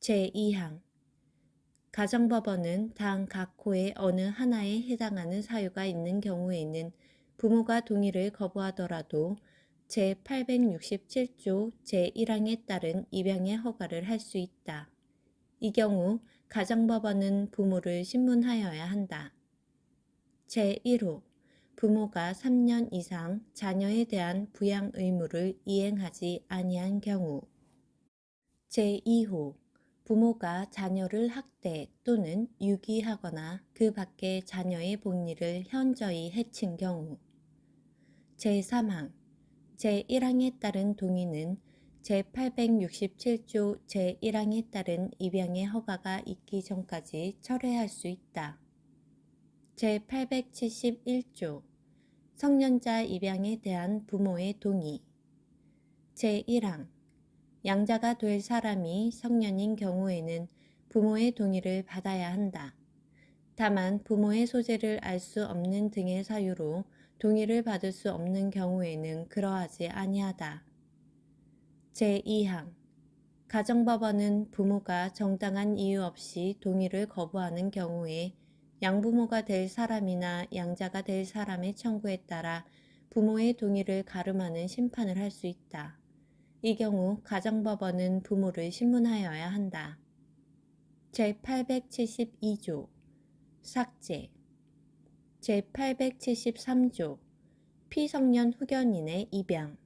제2항 가정법원은 다음 각 호의 어느 하나에 해당하는 사유가 있는 경우에는 부모가 동의를 거부하더라도 제867조 제1항에 따른 입양의 허가를 할 수 있다. 이 경우 가정법원은 부모를 신문하여야 한다. 제1호 부모가 3년 이상 자녀에 대한 부양 의무를 이행하지 아니한 경우. 제2호 부모가 자녀를 학대 또는 유기하거나 그 밖의 자녀의 복리를 현저히 해친 경우. 제3항 제1항에 따른 동의는 제867조 제1항에 따른 입양의 허가가 있기 전까지 철회할 수 있다. 제871조 성년자 입양에 대한 부모의 동의 제1항 양자가 될 사람이 성년인 경우에는 부모의 동의를 받아야 한다. 다만 부모의 소재를 알 수 없는 등의 사유로 동의를 받을 수 없는 경우에는 그러하지 아니하다. 제2항 가정법원은 부모가 정당한 이유 없이 동의를 거부하는 경우에 양부모가 될 사람이나 양자가 될 사람의 청구에 따라 부모의 동의를 가름하는 심판을 할 수 있다. 이 경우 가정법원은 부모를 신문하여야 한다. 제872조 삭제 제873조 피성년 후견인의 입양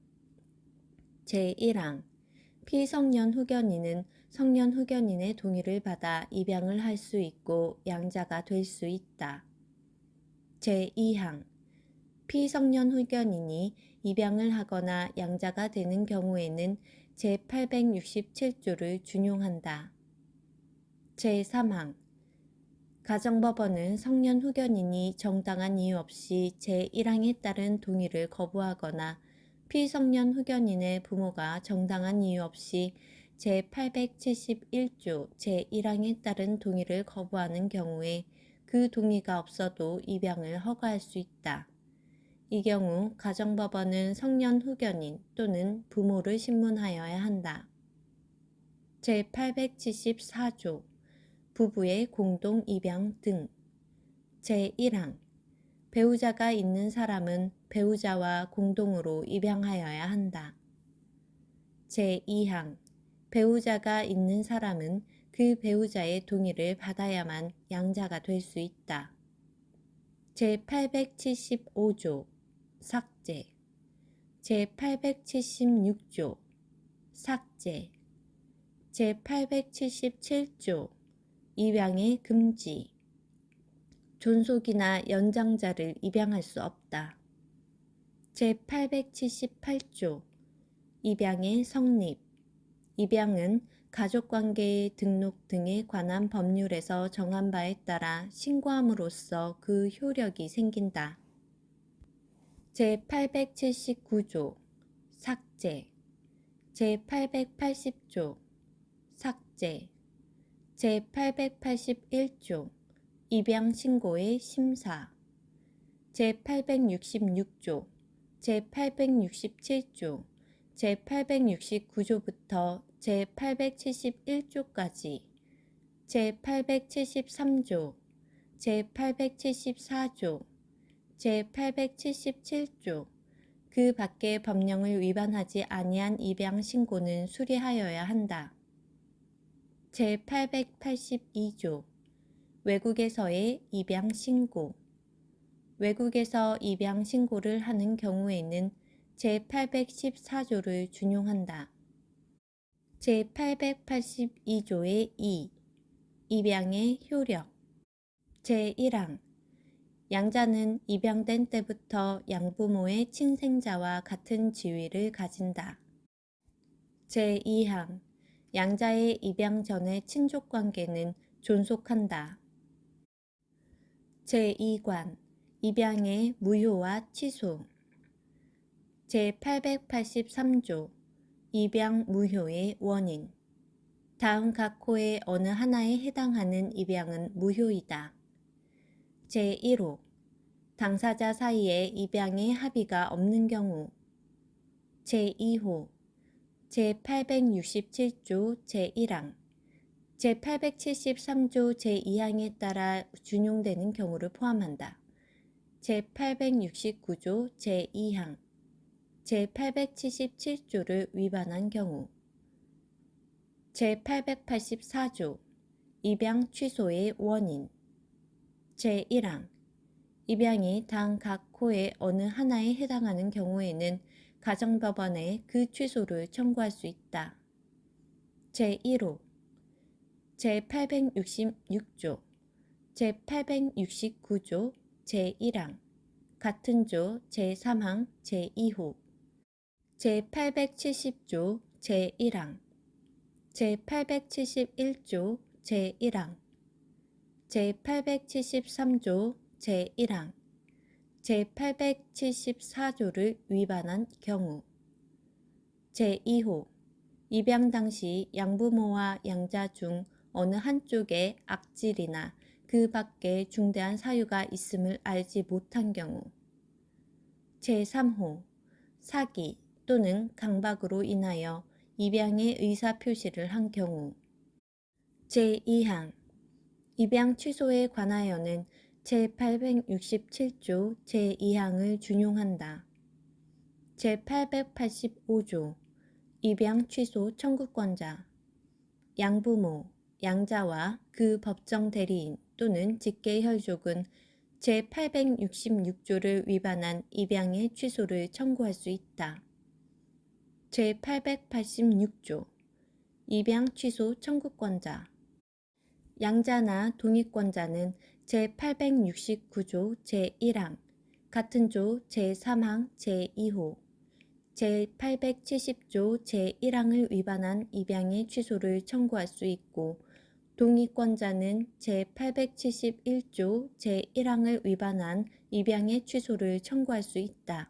제1항 피성년 후견인은 성년 후견인의 동의를 받아 입양을 할 수 있고 양자가 될 수 있다. 제2항 피성년 후견인이 입양을 하거나 양자가 되는 경우에는 제867조를 준용한다. 제3항 가정법원은 성년 후견인이 정당한 이유 없이 제1항에 따른 동의를 거부하거나 피성년 후견인의 부모가 정당한 이유 없이 제871조 제1항에 따른 동의를 거부하는 경우에 그 동의가 없어도 입양을 허가할 수 있다. 이 경우 가정법원은 성년 후견인 또는 부모를 신문하여야 한다. 제874조 부부의 공동 입양 등. 제1항 배우자가 있는 사람은 배우자와 공동으로 입양하여야 한다. 제2항 배우자가 있는 사람은 그 배우자의 동의를 받아야만 양자가 될 수 있다. 제875조 삭제. 제876조 삭제. 제877조 입양의 금지. 존속이나 연장자를 입양할 수 없다. 제878조 입양의 성립. 입양은 가족관계의 등록 등에 관한 법률에서 정한 바에 따라 신고함으로써 그 효력이 생긴다. 제879조 삭제. 제880조 삭제. 제881조 입양 신고의 심사. 제866조, 제867조, 제869조부터 제871조까지, 제873조, 제874조, 제877조, 그 밖의 법령을 위반하지 아니한 입양 신고는 수리하여야 한다. 제882조 외국에서의 입양 신고. 외국에서 입양 신고를 하는 경우에는 제814조를 준용한다. 제882조의 2. 입양의 효력. 제1항 양자는 입양된 때부터 양부모의 친생자와 같은 지위를 가진다. 제2항 양자의 입양 전의 친족관계는 존속한다. 제2관 입양의 무효와 취소. 제883조 입양 무효의 원인. 다음 각 호의 어느 하나에 해당하는 입양은 무효이다. 제1호 당사자 사이에 입양의 합의가 없는 경우. 제2호 제867조 제1항 제873조 제2항에 따라 준용되는 경우를 포함한다. 제869조 제2항 제877조를 위반한 경우. 제884조 입양 취소의 원인. 제1항 입양이 당 각 호의 어느 하나에 해당하는 경우에는 가정법원에 그 취소를 청구할 수 있다. 제1호 제866조, 제869조, 제1항, 같은 조 제3항, 제2호, 제870조, 제1항, 제871조, 제1항, 제873조, 제1항, 제874조를 위반한 경우. 제2호 입양 당시 양부모와 양자 중 어느 한쪽에 악질이나 그 밖에 중대한 사유가 있음을 알지 못한 경우. 제3호 사기 또는 강박으로 인하여 입양의 의사표시를 한 경우. 제2항 입양 취소에 관하여는 제867조 제2항을 준용한다. 제885조 입양 취소 청구권자. 양부모, 양자와 그 법정 대리인 또는 직계 혈족은 제866조를 위반한 입양의 취소를 청구할 수 있다. 제886조 입양 취소 청구권자. 양자나 동의권자는 제869조 제1항, 같은 조 제3항 제2호, 제870조 제1항을 위반한 입양의 취소를 청구할 수 있고, 동의권자는 제871조 제1항을 위반한 입양의 취소를 청구할 수 있다.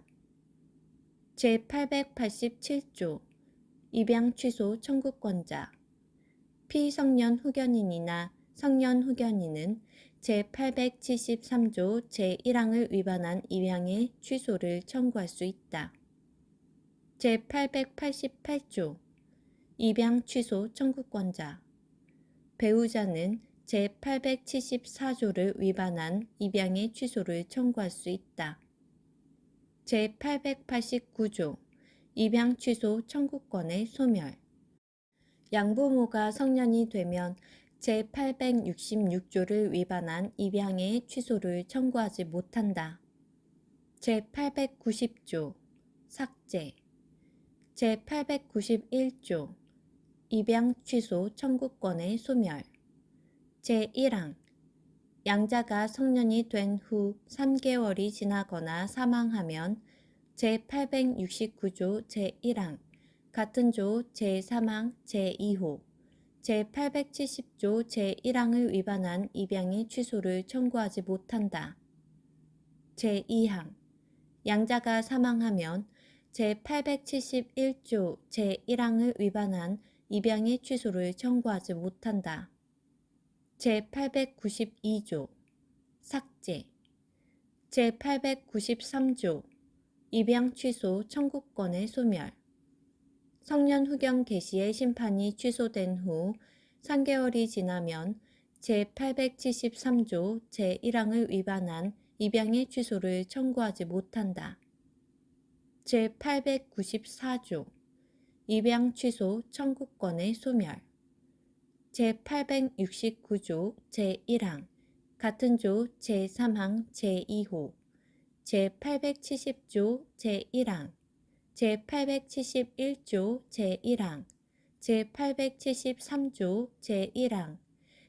제887조 입양 취소 청구권자. 피성년 후견인이나 성년 후견인은 제873조 제1항을 위반한 입양의 취소를 청구할 수 있다. 제888조 입양 취소 청구권자 배우자는 제874조를 위반한 입양의 취소를 청구할 수 있다. 제889조 입양 취소 청구권의 소멸 양부모가 성년이 되면 제866조를 위반한 입양의 취소를 청구하지 못한다. 제890조 삭제 제891조 입양 취소 청구권의 소멸 제1항 양자가 성년이 된 후 3개월이 지나거나 사망하면 제869조 제1항 같은 조 제3항 제2호 제870조 제1항을 위반한 입양의 취소를 청구하지 못한다. 제2항 양자가 사망하면 제871조 제1항을 위반한 입양의 취소를 청구하지 못한다. 제892조 삭제 제893조 입양 취소 청구권의 소멸 성년 후견 개시의 심판이 취소된 후 3개월이 지나면 제873조 제1항을 위반한 입양의 취소를 청구하지 못한다. 제894조 입양 취소 청구권의 소멸 제869조 제1항 같은 조 제3항 제2호 제870조 제1항 제871조 제1항 제873조 제1항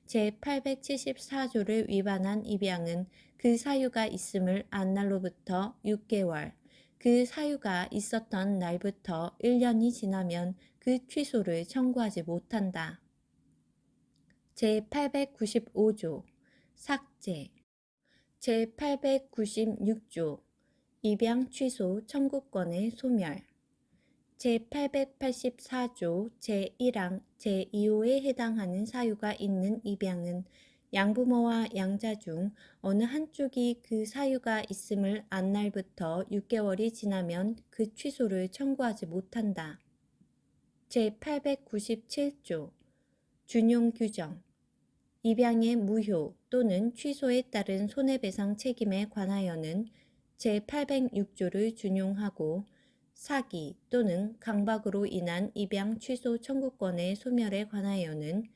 제874조를 위반한 입양은 그 사유가 있음을 안 날로부터 6개월, 그 사유가 있었던 날부터 1년이 지나면 그 취소를 청구하지 못한다. 제895조 삭제 제896조 입양 취소 청구권의 소멸 제884조 제1항 제2호에 해당하는 사유가 있는 입양은 양부모와 양자 중 어느 한쪽이 그 사유가 있음을 안 날부터 6개월이 지나면 그 취소를 청구하지 못한다. 제897조 준용 규정 입양의 무효 또는 취소에 따른 손해배상 책임에 관하여는 제806조를 준용하고 사기 또는 강박으로 인한 입양 취소 청구권의 소멸에 관하여는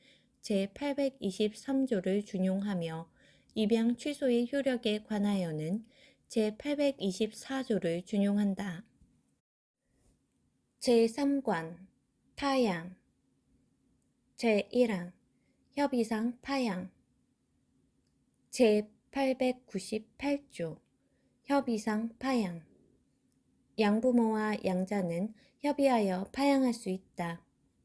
제823조를 준용하며 입양 취소의 효력에 관하여는 제824조를 준용한다. 제3관 파양 제1항 협의상 파양 제898조 협의상 파양 양부모와 양자는 협의하여 파양할 수 있다.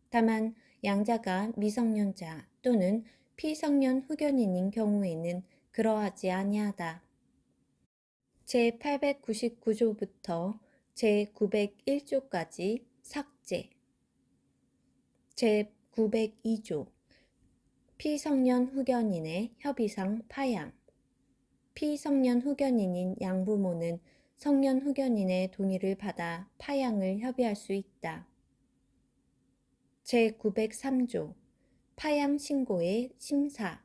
다만 양자가 미성년자 또는 피성년 후견인인 경우에는 그러하지 아니하다. 제899조부터 제901조까지 삭제 제902조 피성년 후견인의 협의상 파양 피성년 후견인인 양부모는 성년 후견인의 동의를 받아 파양을 협의할 수 있다. 제903조 파양 신고의 심사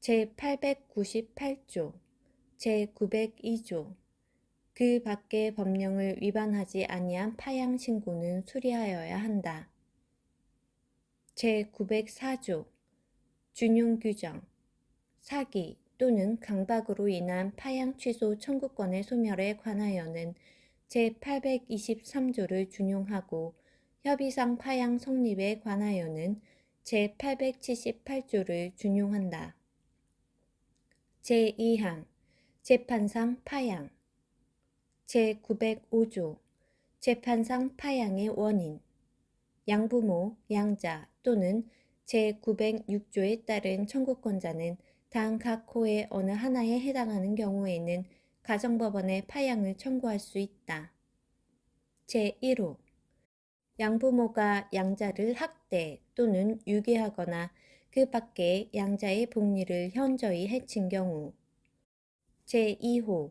제898조 제902조 그 밖의 법령을 위반하지 아니한 파양 신고는 수리하여야 한다. 제904조 준용 규정 사기 또는 강박으로 인한 파양 취소 청구권의 소멸에 관하여는 제823조를 준용하고 협의상 파양 성립에 관하여는 제878조를 준용한다. 제2항 재판상 파양 제905조 재판상 파양의 원인 양부모, 양자 또는 제906조에 따른 청구권자는 당 각 호의 어느 하나에 해당하는 경우에는 가정법원에 파양을 청구할 수 있다. 제1호 양부모가 양자를 학대 또는 유괴하거나 그 밖에 양자의 복리를 현저히 해친 경우. 제2호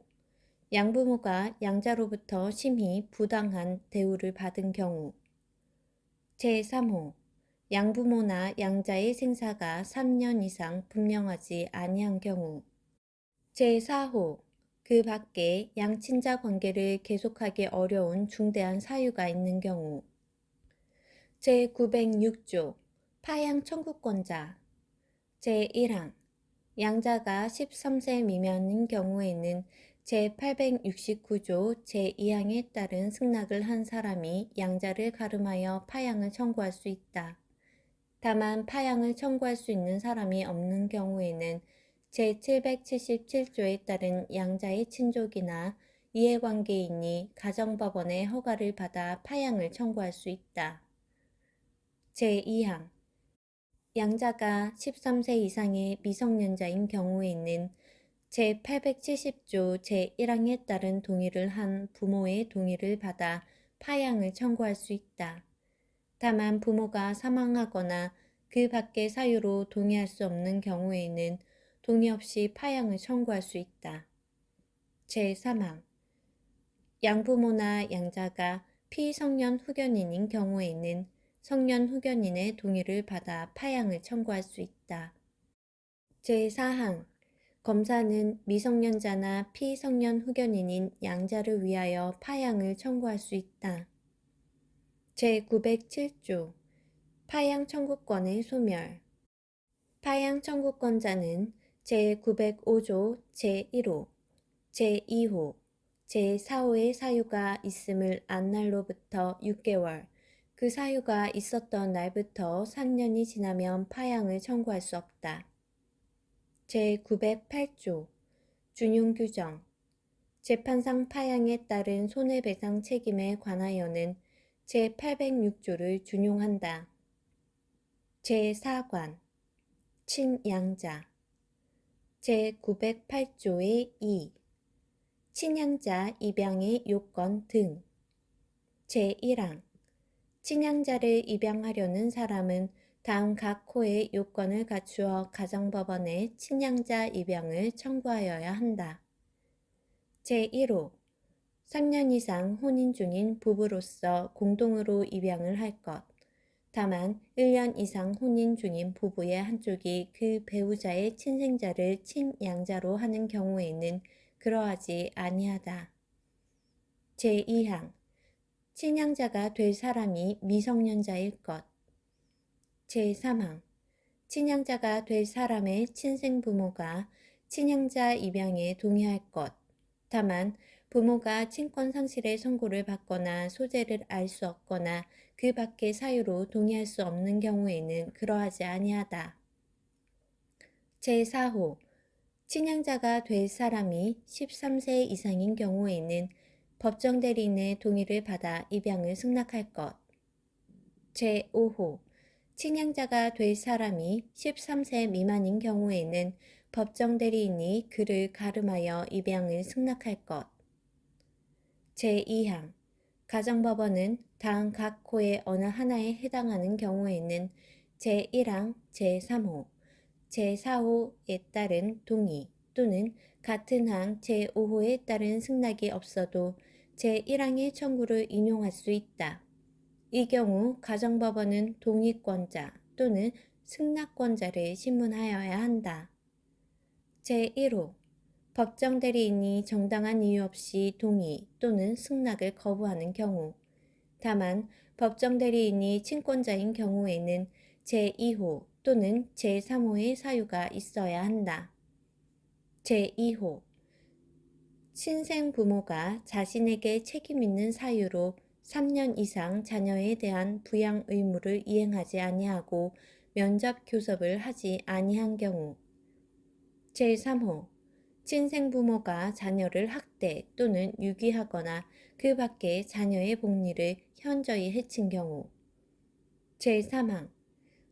양부모가 양자로부터 심히 부당한 대우를 받은 경우. 제3호 양부모나 양자의 생사가 3년 이상 분명하지 아니한 경우. 제4호 그 밖에 양친자 관계를 계속하기 어려운 중대한 사유가 있는 경우. 제906조 파양 청구권자. 제1항 양자가 13세 미만인 경우에는 제869조 제2항에 따른 승낙을 한 사람이 양자를 가름하여 파양을 청구할 수 있다. 다만 파양을 청구할 수 있는 사람이 없는 경우에는 제777조에 따른 양자의 친족이나 이해관계인이 가정법원의 허가를 받아 파양을 청구할 수 있다. 제2항 양자가 13세 이상의 미성년자인 경우에는 제870조 제1항에 따른 동의를 한 부모의 동의를 받아 파양을 청구할 수 있다. 다만 부모가 사망하거나 그 밖의 사유로 동의할 수 없는 경우에는 동의 없이 파양을 청구할 수 있다. 제3항 양부모나 양자가 피성년 후견인인 경우에는 성년 후견인의 동의를 받아 파양을 청구할 수 있다. 제4항 검사는 미성년자나 피성년 후견인인 양자를 위하여 파양을 청구할 수 있다. 제907조 파양 청구권의 소멸. 파양 청구권자는 제905조 제1호, 제2호, 제4호의 사유가 있음을 안 날로부터 6개월, 그 사유가 있었던 날부터 3년이 지나면 파양을 청구할 수 없다. 제908조 준용규정. 재판상 파양에 따른 손해배상 책임에 관하여는 제806조를 준용한다. 제4관 친양자. 제908조의 2 친양자 입양의 요건 등. 제1항 친양자를 입양하려는 사람은 다음 각 호의 요건을 갖추어 가정법원에 친양자 입양을 청구하여야 한다. 제1호 3년 이상 혼인 중인 부부로서 공동으로 입양을 할 것. 다만 1년 이상 혼인 중인 부부의 한쪽이 그 배우자의 친생자를 친양자로 하는 경우에는 그러하지 아니하다. 제2항 친양자가 될 사람이 미성년자일 것. 제3항 친양자가 될 사람의 친생부모가 친양자 입양에 동의할 것. 다만 부모가 친권 상실의 선고를 받거나 소재를 알 수 없거나 그 밖의 사유로 동의할 수 없는 경우에는 그러하지 아니하다. 제4호 친양자가 될 사람이 13세 이상인 경우에는 법정 대리인의 동의를 받아 입양을 승낙할 것. 제5호 친양자가 될 사람이 13세 미만인 경우에는 법정 대리인이 그를 가름하여 입양을 승낙할 것. 제2항 가정법원은 다음 각 호의 어느 하나에 해당하는 경우에는 제1항 제3호, 제4호에 따른 동의 또는 같은 항 제5호에 따른 승낙이 없어도 제1항의 청구를 인용할 수 있다. 이 경우 가정법원은 동의권자 또는 승낙권자를 신문하여야 한다. 제1호 법정 대리인이 정당한 이유 없이 동의 또는 승낙을 거부하는 경우. 다만 법정 대리인이 친권자인 경우에는 제2호 또는 제3호의 사유가 있어야 한다. 제2호 친생 부모가 자신에게 책임 있는 사유로 3년 이상 자녀에 대한 부양 의무를 이행하지 아니하고 면접 교섭을 하지 아니한 경우. 제3호 친생 부모가 자녀를 학대 또는 유기하거나 그 밖의 자녀의 복리를 현저히 해친 경우. 제3항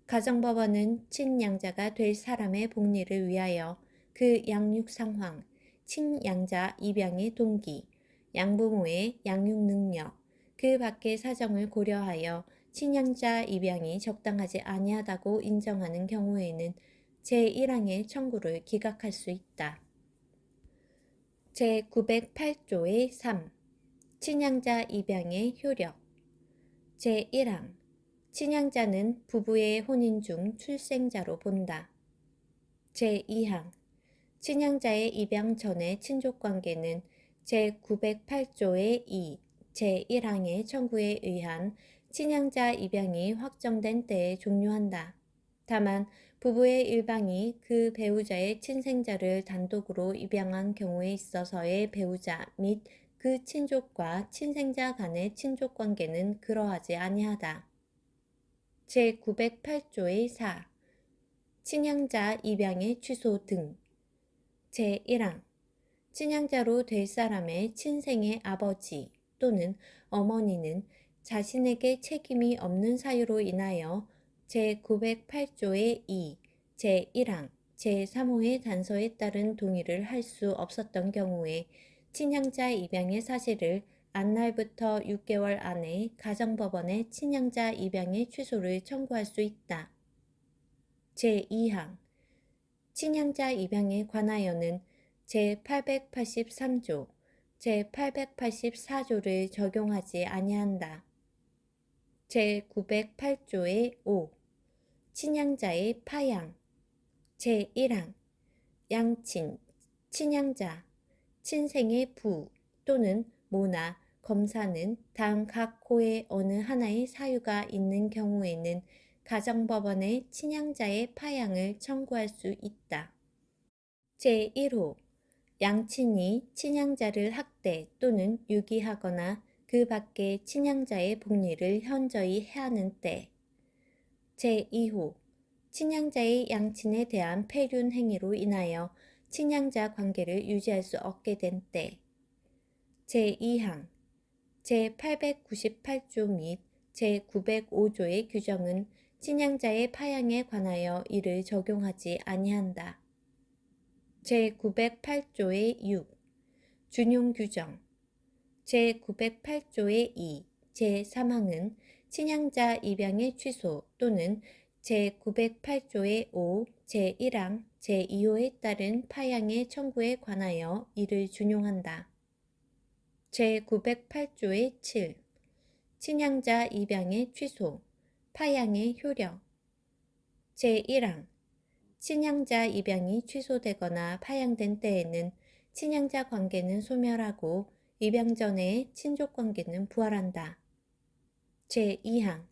가정법원은 친양자가 될 사람의 복리를 위하여 그 양육 상황, 친양자 입양의 동기, 양부모의 양육 능력, 그 밖의 사정을 고려하여 친양자 입양이 적당하지 아니하다고 인정하는 경우에는 제1항의 청구를 기각할 수 있다. 제908조의 3. 친양자 입양의 효력. 제1항. 친양자는 부부의 혼인 중 출생자로 본다. 제2항. 친양자의 입양 전의 친족관계는 제908조의 2, 제1항의 청구에 의한 친양자 입양이 확정된 때에 종료한다. 다만 부부의 일방이 그 배우자의 친생자를 단독으로 입양한 경우에 있어서의 배우자 및 그 친족과 친생자 간의 친족관계는 그러하지 아니하다. 제908조의 4. 친양자 입양의 취소 등. 제1항. 친양자로 될 사람의 친생의 아버지 또는 어머니는 자신에게 책임이 없는 사유로 인하여 제908조의 2, 제1항, 제3호의 단서에 따른 동의를 할 수 없었던 경우에 친양자 입양의 사실을 안 날부터 6개월 안에 가정법원에 친양자 입양의 취소를 청구할 수 있다. 제2항. 친양자 입양에 관하여는 제883조, 제884조를 적용하지 아니한다. 제908조의 5. 친양자의 파양. 제1항. 양친, 친양자, 친생의 부 또는 모나, 검사는 다음 각 호의 어느 하나의 사유가 있는 경우에는 가정법원에 친양자의 파양을 청구할 수 있다. 제1호. 양친이 친양자를 학대 또는 유기하거나 그 밖에 친양자의 복리를 현저히 해하는 때. 제2호. 친양자의 양친에 대한 폐륜 행위로 인하여 친양자 관계를 유지할 수 없게 된 때. 제2항. 제898조 및 제905조의 규정은 친양자의 파양에 관하여 이를 적용하지 아니한다. 제908조의 6. 준용 규정. 제908조의 2, 제3항은 친양자 입양의 취소 또는 제908조의 5, 제1항, 제2호에 따른 파양의 청구에 관하여 이를 준용한다. 제908조의 7. 친양자 입양의 취소, 파양의 효력. 제1항. 친양자 입양이 취소되거나 파양된 때에는 친양자 관계는 소멸하고 입양 전에 친족관계는 부활한다. 제2항.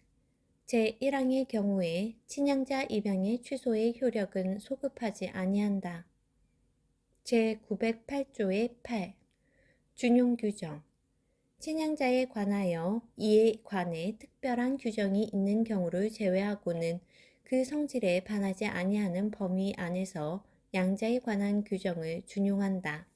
제1항의 경우에 친양자 입양의 취소의 효력은 소급하지 아니한다. 제908조의 8. 준용 규정. 친양자에 관하여 이에 관해 특별한 규정이 있는 경우를 제외하고는 그 성질에 반하지 아니하는 범위 안에서 양자에 관한 규정을 준용한다.